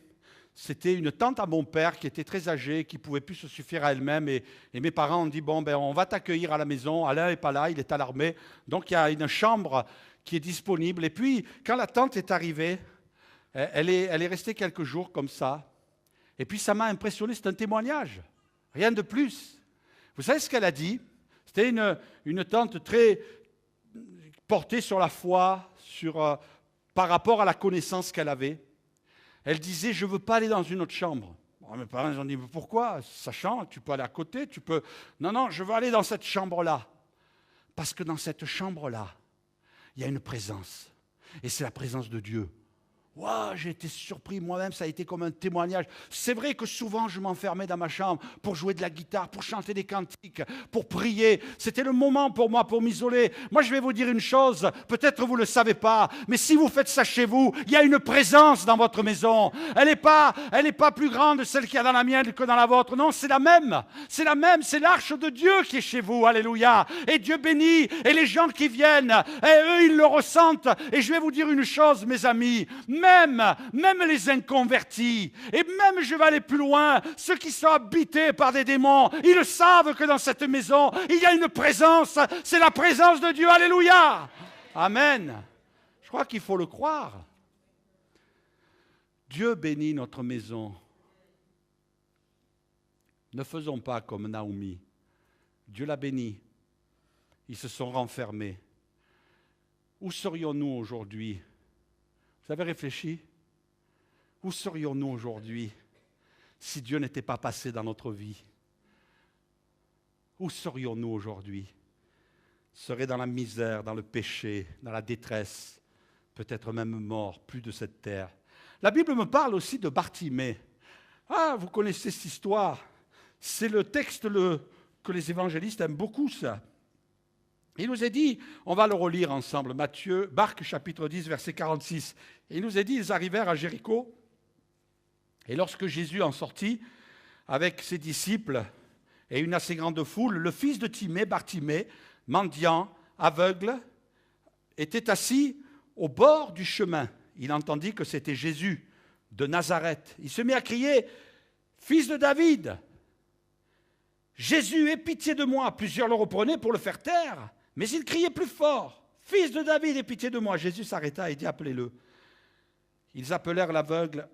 C'était une tante à mon père qui était très âgée, qui ne pouvait plus se suffire à elle-même. Et mes parents ont dit, on va t'accueillir à la maison. Alain n'est pas là, il est à l'armée. Donc, il y a une chambre qui est disponible. Et puis, quand la tante est arrivée, elle est restée quelques jours comme ça. Et puis, ça m'a impressionné, c'est un témoignage. Rien de plus. Vous savez ce qu'elle a dit? C'était une tante très portée sur la foi, par rapport à la connaissance qu'elle avait. Elle disait, je ne veux pas aller dans une autre chambre. Mes parents ont dit, mais pourquoi? Sachant, tu peux aller à côté, tu peux... Non, je veux aller dans cette chambre-là. Parce que dans cette chambre-là, il y a une présence. Et c'est la présence de Dieu. Waouh, j'ai été surpris moi-même, ça a été comme un témoignage. C'est vrai que souvent je m'enfermais dans ma chambre pour jouer de la guitare, pour chanter des cantiques, pour prier. C'était le moment pour moi pour m'isoler. Moi je vais vous dire une chose, peut-être vous ne le savez pas, mais si vous faites ça chez vous, il y a une présence dans votre maison. Elle n'est pas plus grande celle qu'il y a dans la mienne que dans la vôtre. Non, c'est la même, c'est l'arche de Dieu qui est chez vous, alléluia. Et Dieu bénit, et les gens qui viennent, et eux ils le ressentent. Et je vais vous dire une chose, mes amis, même les inconvertis, et même, je vais aller plus loin, ceux qui sont habités par des démons, ils savent que dans cette maison, il y a une présence, c'est la présence de Dieu, alléluia. Amen. Je crois qu'il faut le croire. Dieu bénit notre maison. Ne faisons pas comme Naomi. Dieu l'a béni. Ils se sont renfermés. Où serions-nous aujourd'hui? Vous avez réfléchi? Où serions-nous aujourd'hui si Dieu n'était pas passé dans notre vie? Où serions-nous aujourd'hui? Seraient dans la misère, dans le péché, dans la détresse, peut-être même morts, plus de cette terre. La Bible me parle aussi de Bartimée. Ah, vous connaissez cette histoire. C'est le texte que les évangélistes aiment beaucoup, ça. Il nous est dit, on va le relire ensemble, Marc chapitre 10, verset 46. Il nous est dit, ils arrivèrent à Jéricho, et lorsque Jésus en sortit, avec ses disciples et une assez grande foule, le fils de Timée, Bartimée, mendiant, aveugle, était assis au bord du chemin. Il entendit que c'était Jésus de Nazareth. Il se mit à crier, « Fils de David, Jésus, aie pitié de moi !» Plusieurs le reprenaient pour le faire taire. Mais il criait plus fort, « Fils de David, aie pitié de moi !» Jésus s'arrêta et dit, « Appelez-le. » Ils appelèrent l'aveugle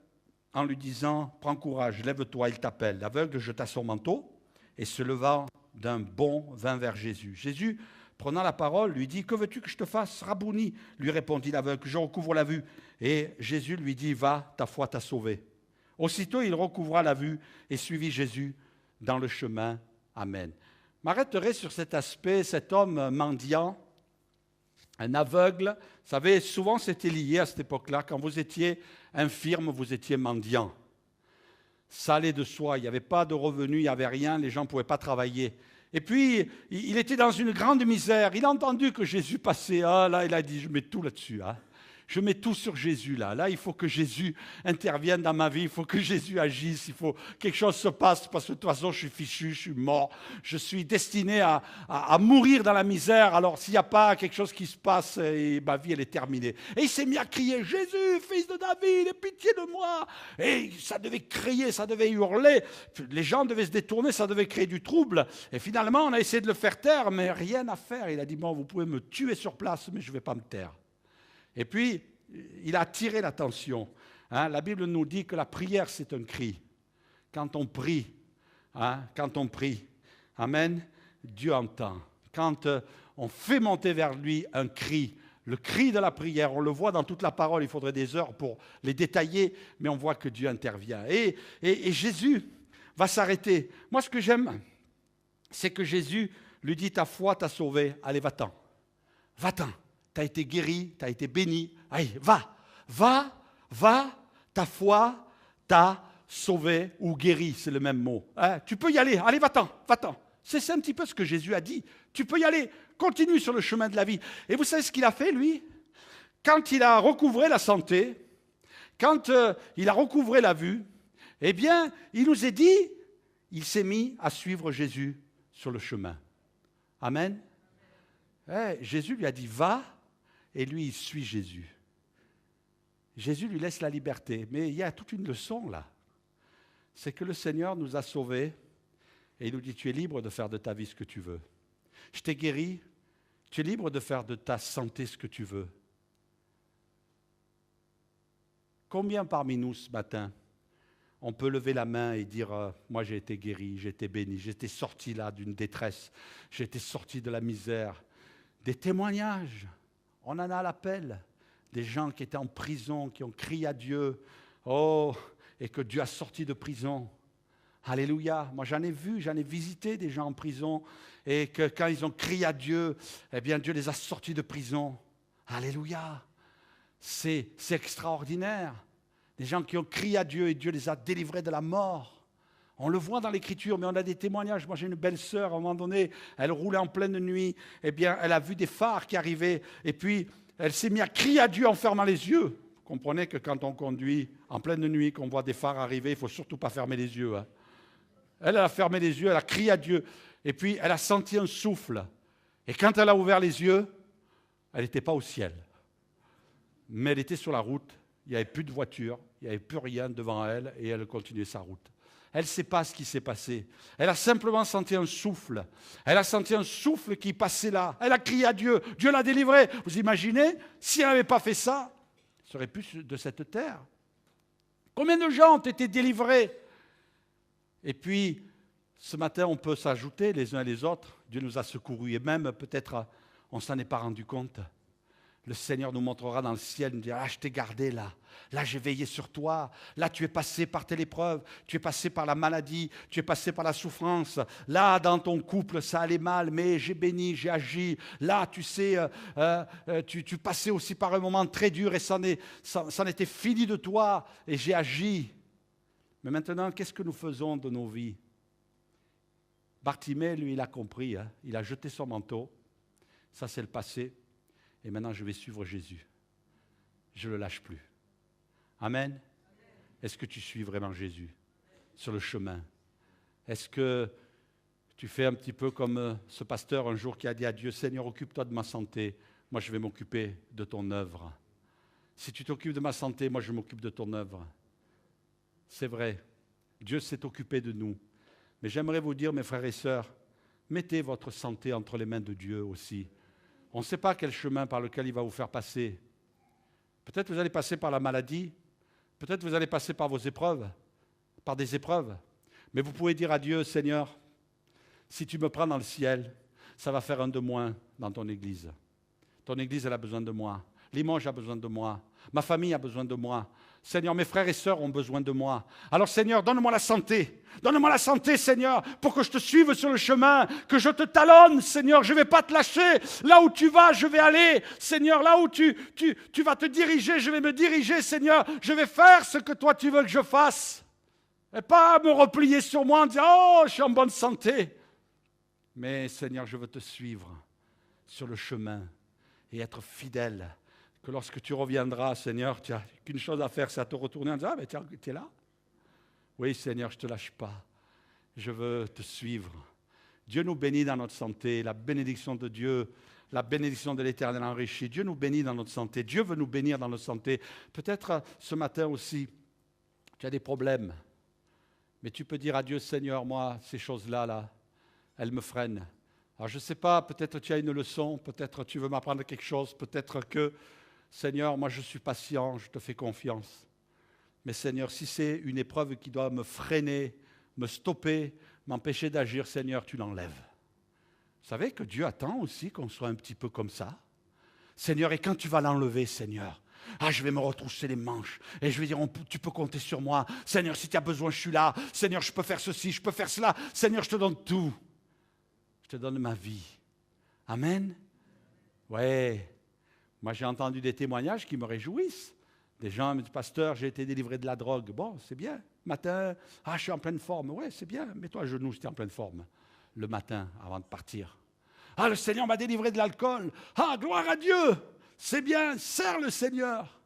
en lui disant, « Prends courage, lève-toi, il t'appelle. » L'aveugle jeta son manteau et se levant d'un bond vint vers Jésus. Jésus, prenant la parole, lui dit, « Que veux-tu que je te fasse, Rabouni ?» lui répondit l'aveugle, « Je recouvre la vue. » Et Jésus lui dit, « Va, ta foi t'a sauvé. » Aussitôt, il recouvra la vue et suivit Jésus dans le chemin. Amen. Je m'arrêterai sur cet aspect, cet homme mendiant, un aveugle. Vous savez, souvent c'était lié à cette époque-là. Quand vous étiez infirme, vous étiez mendiant. Ça allait de soi, il n'y avait pas de revenus, il n'y avait rien, les gens ne pouvaient pas travailler. Et puis, il était dans une grande misère. Il a entendu que Jésus passait. Ah, là, il a dit, je mets tout là-dessus. Hein. Je mets tout sur Jésus là. Là, il faut que Jésus intervienne dans ma vie. Il faut que Jésus agisse. Il faut que quelque chose se passe parce que de toute façon, je suis fichu, je suis mort. Je suis destiné à mourir dans la misère. Alors, s'il n'y a pas quelque chose qui se passe, et ma vie, elle est terminée. Et il s'est mis à crier, « Jésus, fils de David, aie pitié de moi !» Et ça devait crier, ça devait hurler. Les gens devaient se détourner, ça devait créer du trouble. Et finalement, on a essayé de le faire taire, mais rien à faire. Il a dit, « Bon, vous pouvez me tuer sur place, mais je ne vais pas me taire. » Et puis, il a attiré l'attention. Hein, la Bible nous dit que la prière, c'est un cri. Quand on prie, amen, Dieu entend. Quand on fait monter vers lui un cri, le cri de la prière, on le voit dans toute la parole, il faudrait des heures pour les détailler, mais on voit que Dieu intervient. Et Jésus va s'arrêter. Moi, ce que j'aime, c'est que Jésus lui dit, « Ta foi t'a sauvé, allez, va-t'en. Va-t'en. Tu as été guéri, tu as été béni. Allez, va, ta foi t'a sauvé ou guéri, c'est le même mot. Hein, tu peux y aller, allez, va-t'en. C'est un petit peu ce que Jésus a dit. Tu peux y aller, continue sur le chemin de la vie. » Et vous savez ce qu'il a fait, lui? Quand il a recouvré la santé, quand il a recouvré la vue, eh bien, il nous est dit, il s'est mis à suivre Jésus sur le chemin. Amen. Jésus lui a dit, va, et lui, il suit Jésus. Jésus lui laisse la liberté, mais il y a toute une leçon là. C'est que le Seigneur nous a sauvés, et il nous dit, tu es libre de faire de ta vie ce que tu veux. Je t'ai guéri, tu es libre de faire de ta santé ce que tu veux. Combien parmi nous ce matin, on peut lever la main et dire, moi j'ai été guéri, j'ai été béni, j'ai été sorti là d'une détresse, j'ai été sorti de la misère. Des témoignages, on en a à l'appel, des gens qui étaient en prison, qui ont crié à Dieu, oh, et que Dieu a sorti de prison. Alléluia. Moi j'en ai vu, j'en ai visité des gens en prison, et que quand ils ont crié à Dieu, eh bien Dieu les a sortis de prison. Alléluia. C'est extraordinaire. Des gens qui ont crié à Dieu et Dieu les a délivrés de la mort. On le voit dans l'Écriture, mais on a des témoignages. Moi, j'ai une belle-sœur, à un moment donné, elle roulait en pleine nuit. Eh bien, elle a vu des phares qui arrivaient. Et puis, elle s'est mise à crier à Dieu en fermant les yeux. Vous comprenez que quand on conduit en pleine nuit, qu'on voit des phares arriver, il ne faut surtout pas fermer les yeux. Hein. Elle a fermé les yeux, elle a crié à Dieu. Et puis, elle a senti un souffle. Et quand elle a ouvert les yeux, elle n'était pas au ciel. Mais elle était sur la route. Il n'y avait plus de voiture, il n'y avait plus rien devant elle et elle continuait sa route. Elle ne sait pas ce qui s'est passé. Elle a simplement senti un souffle. Elle a senti un souffle qui passait là. Elle a crié à Dieu. Dieu l'a délivrée. Vous imaginez, si elle n'avait pas fait ça, elle ne serait plus de cette terre. Combien de gens ont été délivrés? Et puis, ce matin, on peut s'ajouter les uns et les autres. Dieu nous a secourus et même peut-être on ne s'en est pas rendu compte. Le Seigneur nous montrera dans le ciel, nous dira, ah, je t'ai gardé là. Là, j'ai veillé sur toi. Là, tu es passé par telle épreuve. Tu es passé par la maladie. Tu es passé par la souffrance. Là, dans ton couple, ça allait mal, mais j'ai béni, j'ai agi. Là, tu sais, tu passais aussi par un moment très dur et c'en était fini de toi et j'ai agi. Mais maintenant, qu'est-ce que nous faisons de nos vies? Bartimée, lui, il a compris. Hein. Il a jeté son manteau. Ça, c'est le passé. Et maintenant, je vais suivre Jésus. Je ne le lâche plus. Amen. Est-ce que tu suis vraiment Jésus sur le chemin? Est-ce que tu fais un petit peu comme ce pasteur un jour qui a dit à Dieu, Seigneur, occupe-toi de ma santé. Moi, je vais m'occuper de ton œuvre. Si tu t'occupes de ma santé, moi, je m'occupe de ton œuvre. C'est vrai. Dieu s'est occupé de nous. Mais j'aimerais vous dire, mes frères et sœurs, mettez votre santé entre les mains de Dieu aussi. On ne sait pas quel chemin par lequel il va vous faire passer. Peut-être vous allez passer par la maladie, peut-être vous allez passer par vos épreuves, par des épreuves. Mais vous pouvez dire à Dieu, Seigneur, si tu me prends dans le ciel, ça va faire un de moins dans ton église. Ton église, elle a besoin de moi. Limoges a besoin de moi. Ma famille a besoin de moi. Seigneur, mes frères et sœurs ont besoin de moi. Alors Seigneur, donne-moi la santé. Donne-moi la santé, Seigneur, pour que je te suive sur le chemin, que je te talonne, Seigneur. Je ne vais pas te lâcher. Là où tu vas, je vais aller. Seigneur, là où tu vas te diriger, je vais me diriger, Seigneur. Je vais faire ce que toi tu veux que je fasse. Et pas me replier sur moi en disant, oh, je suis en bonne santé. Mais Seigneur, je veux te suivre sur le chemin et être fidèle. Que lorsque tu reviendras, Seigneur, tu n'as qu'une chose à faire, c'est à te retourner en disant, ah, mais tu es là. Oui, Seigneur, je ne te lâche pas. Je veux te suivre. Dieu nous bénit dans notre santé. La bénédiction de Dieu, la bénédiction de l'Éternel enrichit. Dieu nous bénit dans notre santé. Dieu veut nous bénir dans notre santé. Peut-être ce matin aussi, tu as des problèmes. Mais tu peux dire à Dieu, Seigneur, moi, ces choses-là, là, elles me freinent. Alors je ne sais pas, peut-être tu as une leçon, peut-être tu veux m'apprendre quelque chose, peut-être que, Seigneur, moi je suis patient, je te fais confiance. Mais Seigneur, si c'est une épreuve qui doit me freiner, me stopper, m'empêcher d'agir, Seigneur, tu l'enlèves. Vous savez que Dieu attend aussi qu'on soit un petit peu comme ça. Seigneur, et quand tu vas l'enlever, Seigneur, ah, je vais me retrousser les manches et je vais dire, tu peux compter sur moi. Seigneur, si tu as besoin, je suis là. Seigneur, je peux faire ceci, je peux faire cela. Seigneur, je te donne tout. Je te donne ma vie. Amen. Ouais. Moi, j'ai entendu des témoignages qui me réjouissent. Des gens me disent, pasteur, j'ai été délivré de la drogue. Bon, c'est bien. Matin, ah, je suis en pleine forme. Ouais, c'est bien. Mets-toi à genoux si tu es en pleine forme. Le matin, avant de partir. Ah, le Seigneur m'a délivré de l'alcool. Ah, gloire à Dieu. C'est bien. Sers le Seigneur.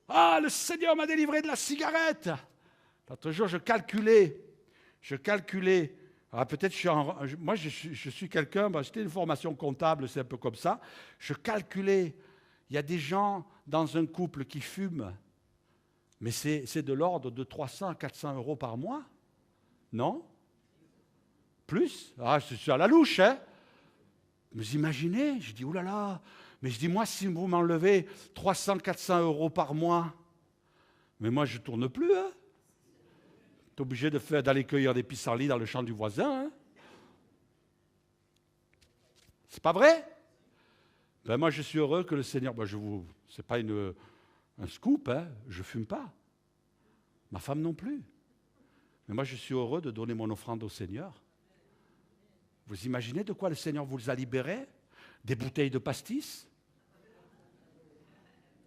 Ah, le Seigneur m'a délivré de la cigarette. L'autre jour, je calculais. Ah, peut-être moi, je suis quelqu'un, c'était une formation comptable, c'est un peu comme ça. Je calculais, il y a des gens dans un couple qui fument, mais c'est de l'ordre de 300 à 400 euros par mois. Non? Plus? Ah, je suis à la louche, hein? Vous imaginez? Je dis, oulala, mais je dis, moi, si vous m'enlevez 300, 400 euros par mois, mais moi, je ne tourne plus, hein? Tu es obligé d'aller cueillir des pissenlits dans le champ du voisin. Hein? C'est pas vrai? Ben moi, je suis heureux que le Seigneur... Ben c'est pas un scoop, hein? Je ne fume pas. Ma femme non plus. Mais moi, je suis heureux de donner mon offrande au Seigneur. Vous imaginez de quoi le Seigneur vous a libéré? Des bouteilles de pastis?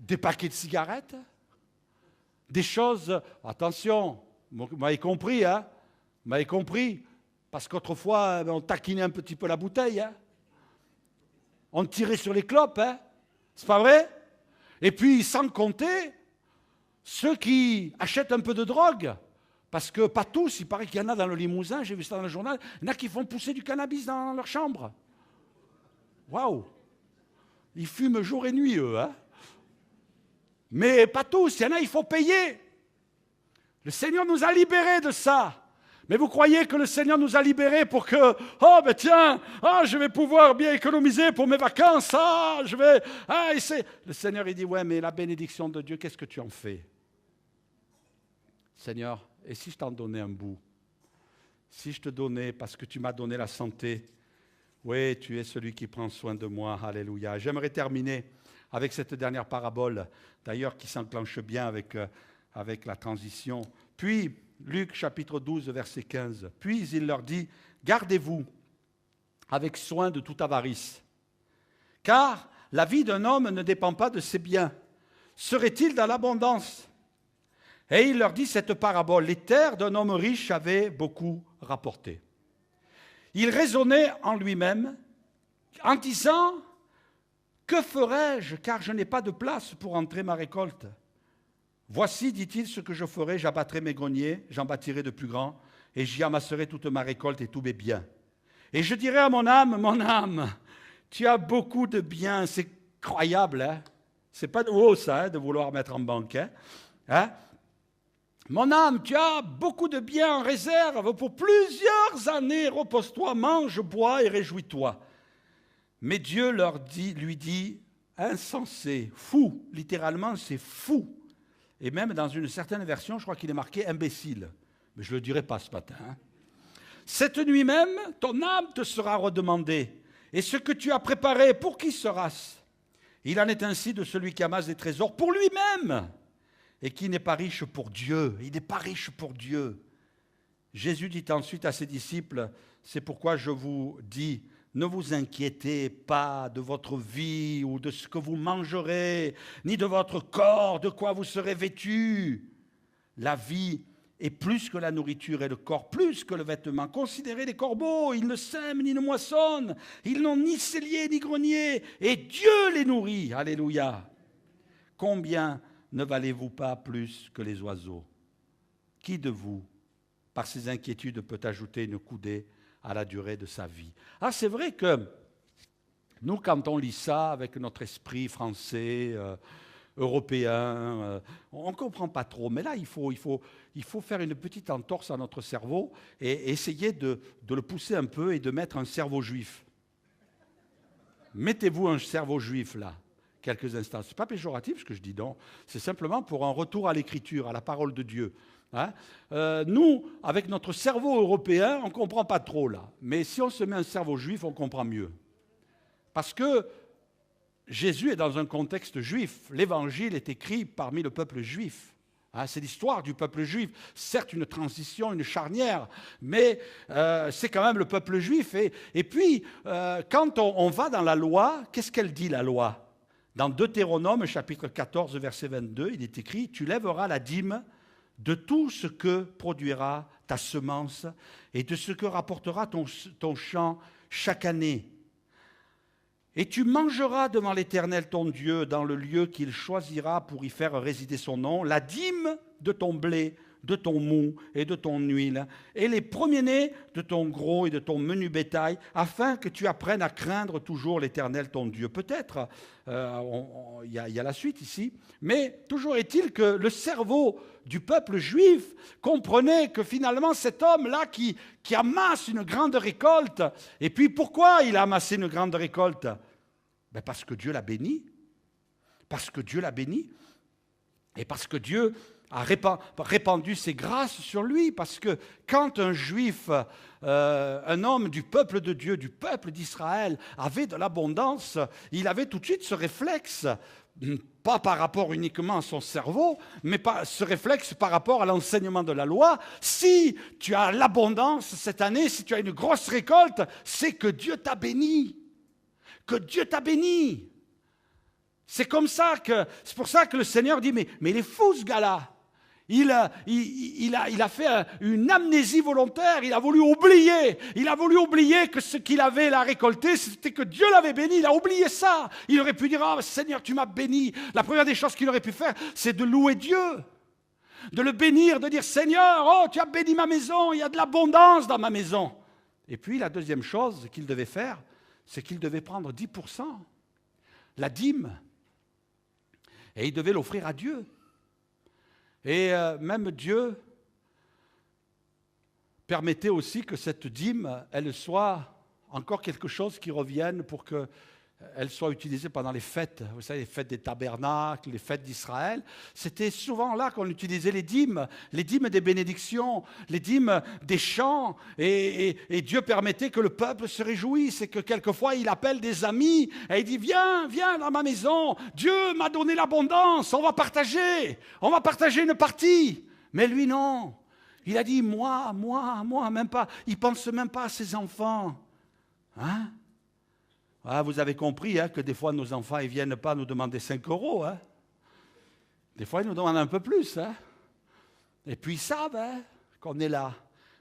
Des paquets de cigarettes, des choses, attention, vous m'avez compris, hein? Vous m'avez compris, parce qu'autrefois, on taquinait un petit peu la bouteille, hein? On tirait sur les clopes, hein? C'est pas vrai? Et puis, sans compter, ceux qui achètent un peu de drogue, parce que pas tous, il paraît qu'il y en a dans le Limousin, j'ai vu ça dans le journal, il y en a qui font pousser du cannabis dans leur chambre. Waouh! Ils fument jour et nuit, eux, hein? Mais pas tous, il y en a, il faut payer. Le Seigneur nous a libérés de ça. Mais vous croyez que le Seigneur nous a libérés pour que, oh ben tiens, je vais pouvoir bien économiser pour mes vacances, Le Seigneur, il dit, ouais, mais la bénédiction de Dieu, qu'est-ce que tu en fais? Seigneur, et si je t'en donnais un bout? Si je te donnais, parce que tu m'as donné la santé, oui, tu es celui qui prend soin de moi, alléluia. J'aimerais terminer avec cette dernière parabole, d'ailleurs qui s'enclenche bien avec la transition. Puis, Luc chapitre 12, verset 15. Puis il leur dit, gardez-vous avec soin de toute avarice, car la vie d'un homme ne dépend pas de ses biens. Serait-il dans l'abondance? Et il leur dit cette parabole, les terres d'un homme riche avaient beaucoup rapporté. Il raisonnait en lui-même en disant, que ferai-je, car je n'ai pas de place pour entrer ma récolte? Voici, dit-il, ce que je ferai, j'abattrai mes greniers, j'en bâtirai de plus grands, et j'y amasserai toute ma récolte et tous mes biens. Et je dirai à mon âme, tu as beaucoup de biens, c'est croyable, hein? C'est pas de haut ça, hein, de vouloir mettre en banque, hein? Mon âme, tu as beaucoup de biens en réserve pour plusieurs années, repose-toi, mange, bois et réjouis-toi. Mais Dieu lui dit, insensé, fou, littéralement c'est fou. Et même dans une certaine version, je crois qu'il est marqué imbécile. Mais je ne le dirai pas ce matin. Hein. Cette nuit même, ton âme te sera redemandée. Et ce que tu as préparé, pour qui sera-ce? Il en est ainsi de celui qui amasse des trésors pour lui-même et qui n'est pas riche pour Dieu. Il n'est pas riche pour Dieu. Jésus dit ensuite à ses disciples, c'est pourquoi je vous dis, ne vous inquiétez pas de votre vie ou de ce que vous mangerez, ni de votre corps, de quoi vous serez vêtus. La vie est plus que la nourriture et le corps plus que le vêtement. Considérez les corbeaux, ils ne sèment ni ne moissonnent, ils n'ont ni cellier ni grenier, et Dieu les nourrit. Alléluia. Combien ne valez-vous pas plus que les oiseaux? Qui de vous, par ses inquiétudes, peut ajouter une coudée à la durée de sa vie? Ah, c'est vrai que nous, quand on lit ça avec notre esprit français, européen, on ne comprend pas trop. Mais là, il faut faire une petite entorse à notre cerveau et essayer de le pousser un peu et de mettre un cerveau juif. Mettez-vous un cerveau juif là, quelques instants. Ce n'est pas péjoratif ce que je dis, non. C'est simplement pour un retour à l'écriture, à la parole de Dieu. Hein? Nous, avec notre cerveau européen, on ne comprend pas trop là. Mais si on se met un cerveau juif, on comprend mieux. Parce que Jésus est dans un contexte juif. L'évangile est écrit parmi le peuple juif. Hein, c'est l'histoire du peuple juif. Certes, une transition, une charnière, mais c'est quand même le peuple juif. Et puis, quand on va dans la loi, qu'est-ce qu'elle dit la loi? Dans Deutéronome, chapitre 14, verset 22, il est écrit « Tu lèveras la dîme de tout ce que produira ta semence et de ce que rapportera ton champ chaque année. Et tu mangeras devant l'Éternel ton Dieu dans le lieu qu'il choisira pour y faire résider son nom, la dîme de ton blé, de ton mou et de ton huile, et les premiers-nés de ton gros et de ton menu bétail, afin que tu apprennes à craindre toujours l'Éternel ton Dieu. » Peut-être, il y a la suite ici, mais toujours est-il que le cerveau du peuple juif comprenait que finalement cet homme-là qui amasse une grande récolte, et puis pourquoi il a amassé une grande récolte? Ben parce que Dieu l'a béni, parce que Dieu l'a béni, et parce que Dieu a répandu ses grâces sur lui, parce que quand un juif, un homme du peuple de Dieu, du peuple d'Israël, avait de l'abondance, il avait tout de suite ce réflexe, pas par rapport uniquement à son cerveau, mais ce réflexe par rapport à l'enseignement de la loi. Si tu as l'abondance cette année, si tu as une grosse récolte, c'est que Dieu t'a béni. Que Dieu t'a béni. C'est pour ça que le Seigneur dit, mais il est fou ce gars-là. Il a fait une amnésie volontaire, il a voulu oublier que ce qu'il avait là récolté, c'était que Dieu l'avait béni, il a oublié ça. Il aurait pu dire, oh Seigneur, tu m'as béni. La première des choses qu'il aurait pu faire, c'est de louer Dieu, de le bénir, de dire, Seigneur, oh tu as béni ma maison, il y a de l'abondance dans ma maison. Et puis la deuxième chose qu'il devait faire, c'est qu'il devait prendre 10%, la dîme, et il devait l'offrir à Dieu. Et même Dieu permettait aussi que cette dîme, elle soit encore quelque chose qui revienne pour qu'elle soit utilisée pendant les fêtes. Vous savez, les fêtes des tabernacles, les fêtes d'Israël. C'était souvent là qu'on utilisait les dîmes des bénédictions, les dîmes des chants. Et Dieu permettait que le peuple se réjouisse et que quelquefois il appelle des amis et il dit, viens dans ma maison, Dieu m'a donné l'abondance, on va partager une partie. Mais lui non, il a dit, moi, même pas, il ne pense même pas à ses enfants. Hein? Ah, vous avez compris que des fois nos enfants ne viennent pas nous demander 5 €. Hein? Des fois ils nous demandent un peu plus. Hein? Et puis ils savent qu'on est là.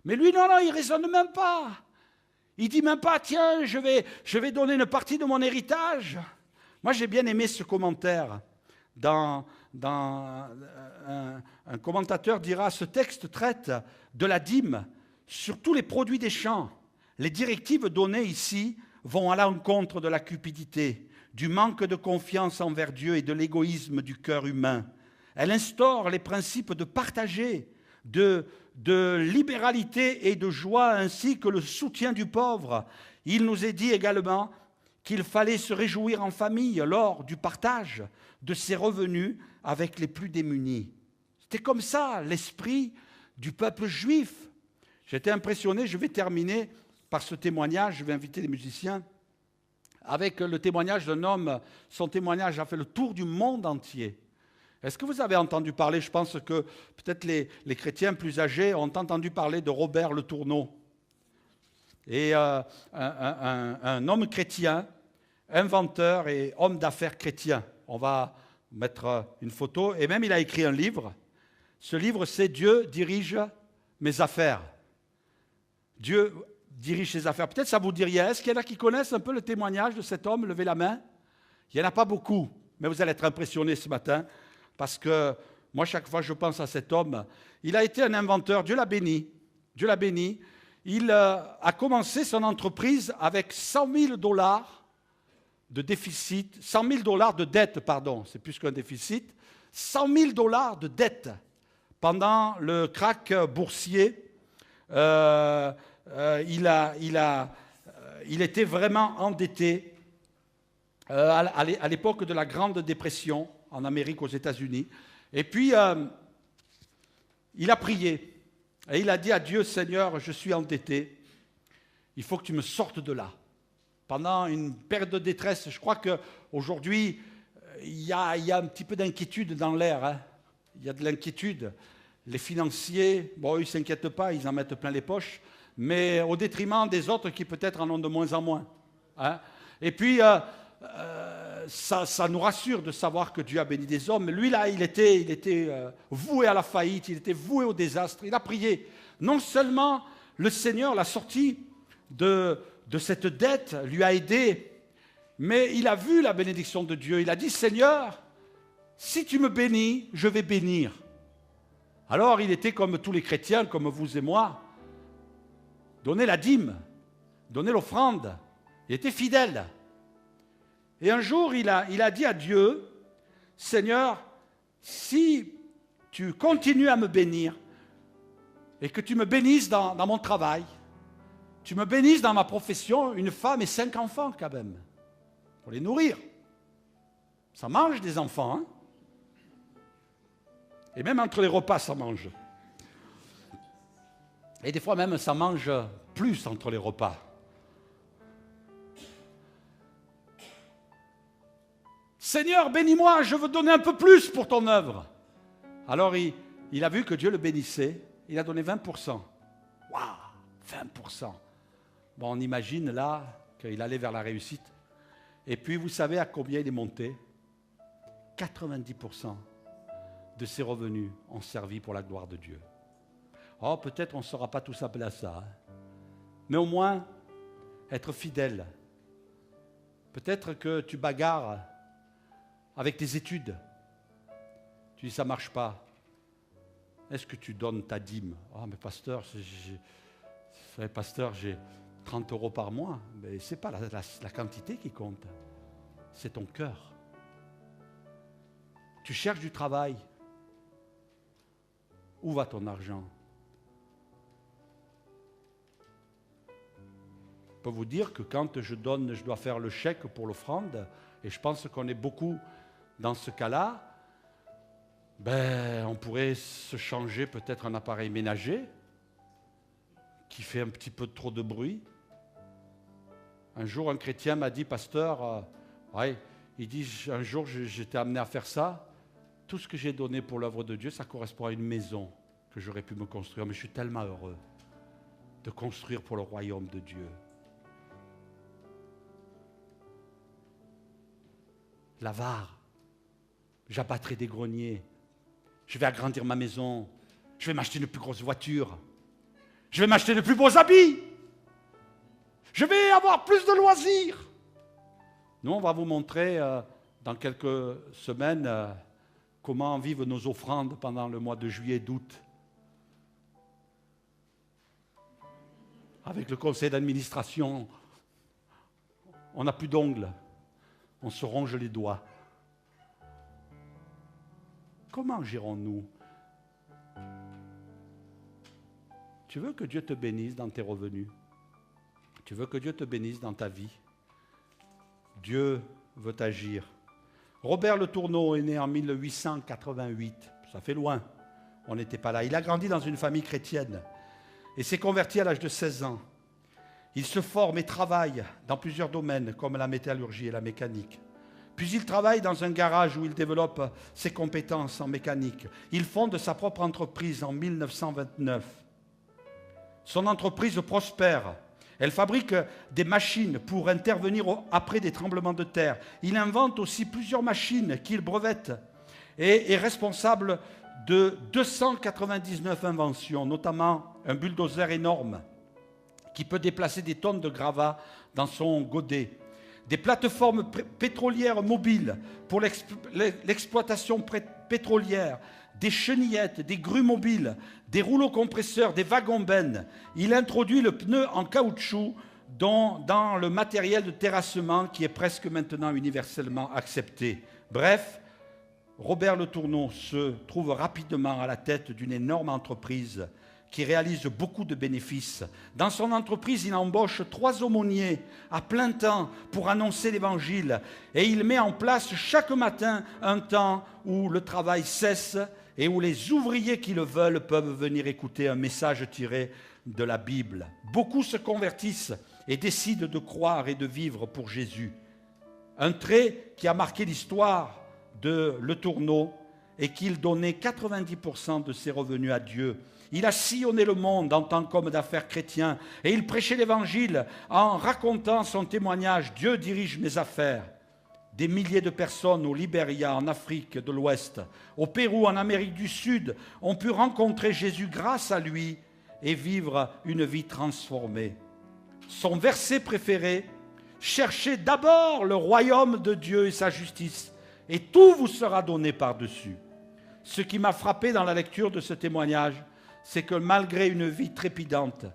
Mais lui, non, il ne raisonne même pas. Il ne dit même pas, tiens, je vais donner une partie de mon héritage. Moi j'ai bien aimé ce commentaire. Un commentateur dira, ce texte traite de la dîme sur tous les produits des champs. Les directives données ici vont à l'encontre de la cupidité, du manque de confiance envers Dieu et de l'égoïsme du cœur humain. Elle instaure les principes de partager, de libéralité et de joie, ainsi que le soutien du pauvre. Il nous est dit également qu'il fallait se réjouir en famille lors du partage de ses revenus avec les plus démunis. C'était comme ça l'esprit du peuple juif. J'étais impressionné, je vais terminer par ce témoignage, je vais inviter les musiciens, avec le témoignage d'un homme. Son témoignage a fait le tour du monde entier. Est-ce que vous avez entendu parler, je pense que peut-être les chrétiens plus âgés ont entendu parler de Robert Le Tourneau. Et un homme chrétien, inventeur et homme d'affaires chrétien. On va mettre une photo, et même il a écrit un livre. Ce livre, c'est « Dieu dirige mes affaires ». Dieu dirige ses affaires. Peut-être ça vous dit rien. Est-ce qu'il y en a qui connaissent un peu le témoignage de cet homme? Levez la main. Il n'y en a pas beaucoup, mais vous allez être impressionnés ce matin, parce que moi, chaque fois que je pense à cet homme, il a été un inventeur. Dieu l'a béni. Dieu l'a béni. Il a commencé son entreprise avec 100 000 $ de déficit, 100 000 $ de dette, pardon, c'est plus qu'un déficit, 100 000 $ de dette pendant le krach boursier. Il était vraiment endetté à l'époque de la Grande Dépression en Amérique, aux États-Unis. Et puis, il a prié. Et il a dit à Dieu, Seigneur, je suis endetté. Il faut que tu me sortes de là. Pendant une période de détresse, je crois qu'aujourd'hui, il y a un petit peu d'inquiétude dans l'air. Hein. Il y a de l'inquiétude. Les financiers, bon, eux, ils ne s'inquiètent pas, ils en mettent plein les poches, mais au détriment des autres qui peut-être en ont de moins en moins. Hein. Et puis, ça nous rassure de savoir que Dieu a béni des hommes. Lui, là, il était voué à la faillite, il était voué au désastre. Il a prié. Non seulement le Seigneur l'a sorti de cette dette, lui a aidé, mais il a vu la bénédiction de Dieu. Il a dit, Seigneur, si tu me bénis, je vais bénir. Alors, il était comme tous les chrétiens, comme vous et moi, donner la dîme, donner l'offrande. Il était fidèle. Et un jour, il a dit à Dieu, Seigneur, si tu continues à me bénir et que tu me bénisses dans mon travail, tu me bénisses dans ma profession, une femme et 5 enfants quand même, pour les nourrir. Ça mange des enfants, hein? Et même entre les repas, ça mange. Et des fois même, ça mange plus entre les repas. Seigneur, bénis-moi, je veux donner un peu plus pour ton œuvre. Alors il a vu que Dieu le bénissait, il a donné 20%. Waouh, 20%. Bon, on imagine là qu'il allait vers la réussite. Et puis, vous savez à combien il est monté? 90% de ses revenus ont servi pour la gloire de Dieu. Oh, peut-être on ne sera pas tous appelés à ça, hein. Mais au moins, être fidèle. Peut-être que tu bagarres avec tes études. Tu dis, ça ne marche pas. Est-ce que tu donnes ta dîme? Ah, mais pasteur, j'ai 30 € par mois. Mais ce n'est pas la quantité qui compte. C'est ton cœur. Tu cherches du travail. Où va ton argent? Je peux vous dire que quand je donne, je dois faire le chèque pour l'offrande, et je pense qu'on est beaucoup dans ce cas-là, on pourrait se changer peut-être un appareil ménager qui fait un petit peu trop de bruit. Un jour, un chrétien m'a dit, pasteur, il dit, un jour j'étais amené à faire ça, tout ce que j'ai donné pour l'œuvre de Dieu, ça correspond à une maison que j'aurais pu me construire, mais je suis tellement heureux de construire pour le royaume de Dieu. L'avare, j'abattrai des greniers, je vais agrandir ma maison, je vais m'acheter une plus grosse voiture, je vais m'acheter de plus beaux habits, je vais avoir plus de loisirs. Nous, on va vous montrer dans quelques semaines comment vivent nos offrandes pendant le mois de juillet et d'août. Avec le conseil d'administration, on n'a plus d'ongles. On se ronge les doigts. Comment gérons-nous? Tu veux que Dieu te bénisse dans tes revenus? Tu veux que Dieu te bénisse dans ta vie? Dieu veut agir. Robert Le Tourneau est né en 1888. Ça fait loin. On n'était pas là. Il a grandi dans une famille chrétienne et s'est converti à l'âge de 16 ans. Il se forme et travaille dans plusieurs domaines comme la métallurgie et la mécanique. Puis il travaille dans un garage où il développe ses compétences en mécanique. Il fonde sa propre entreprise en 1929. Son entreprise prospère. Elle fabrique des machines pour intervenir après des tremblements de terre. Il invente aussi plusieurs machines qu'il brevette et est responsable de 299 inventions, notamment un bulldozer énorme qui peut déplacer des tonnes de gravats dans son godet, des plateformes pétrolières mobiles pour l'exploitation pétrolière, des chenillettes, des grues mobiles, des rouleaux compresseurs, des wagons-bennes. Il introduit le pneu en caoutchouc dans le matériel de terrassement qui est presque maintenant universellement accepté. Bref, Robert Le Tourneau se trouve rapidement à la tête d'une énorme entreprise qui réalise beaucoup de bénéfices. Dans son entreprise, il embauche 3 aumôniers à plein temps pour annoncer l'Évangile. Et il met en place chaque matin un temps où le travail cesse et où les ouvriers qui le veulent peuvent venir écouter un message tiré de la Bible. Beaucoup se convertissent et décident de croire et de vivre pour Jésus. Un trait qui a marqué l'histoire de Le Tourneau est qu'il donnait 90% de ses revenus à Dieu. Il a sillonné le monde en tant qu'homme d'affaires chrétien et il prêchait l'Évangile en racontant son témoignage. Dieu dirige mes affaires. Des milliers de personnes au Libéria, en Afrique de l'Ouest, au Pérou, en Amérique du Sud, ont pu rencontrer Jésus grâce à lui et vivre une vie transformée. Son verset préféré, « Cherchez d'abord le royaume de Dieu et sa justice, et tout vous sera donné par-dessus. » Ce qui m'a frappé dans la lecture de ce témoignage, c'est que malgré une vie trépidante,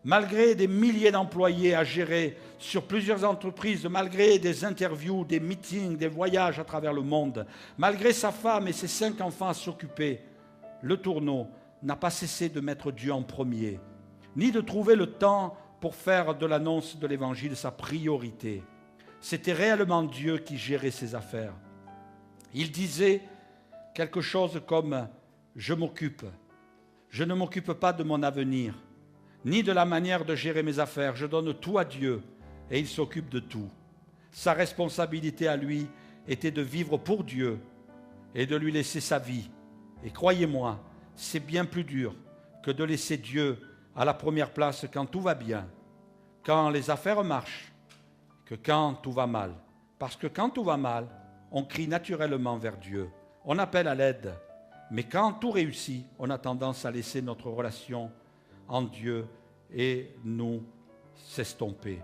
malgré des milliers d'employés à gérer sur plusieurs entreprises, malgré des interviews, des meetings, des voyages à travers le monde, malgré sa femme et ses 5 enfants à s'occuper, Le Tourneau n'a pas cessé de mettre Dieu en premier, ni de trouver le temps pour faire de l'annonce de l'Évangile sa priorité. C'était réellement Dieu qui gérait ses affaires. Il disait quelque chose comme « Je m'occupe. Je ne m'occupe pas de mon avenir, ni de la manière de gérer mes affaires. Je donne tout à Dieu et il s'occupe de tout. » Sa responsabilité à lui était de vivre pour Dieu et de lui laisser sa vie. Et croyez-moi, c'est bien plus dur que de laisser Dieu à la première place quand tout va bien, quand les affaires marchent, que quand tout va mal. Parce que quand tout va mal, on crie naturellement vers Dieu, on appelle à l'aide. Mais quand tout réussit, on a tendance à laisser notre relation en Dieu et nous s'estomper.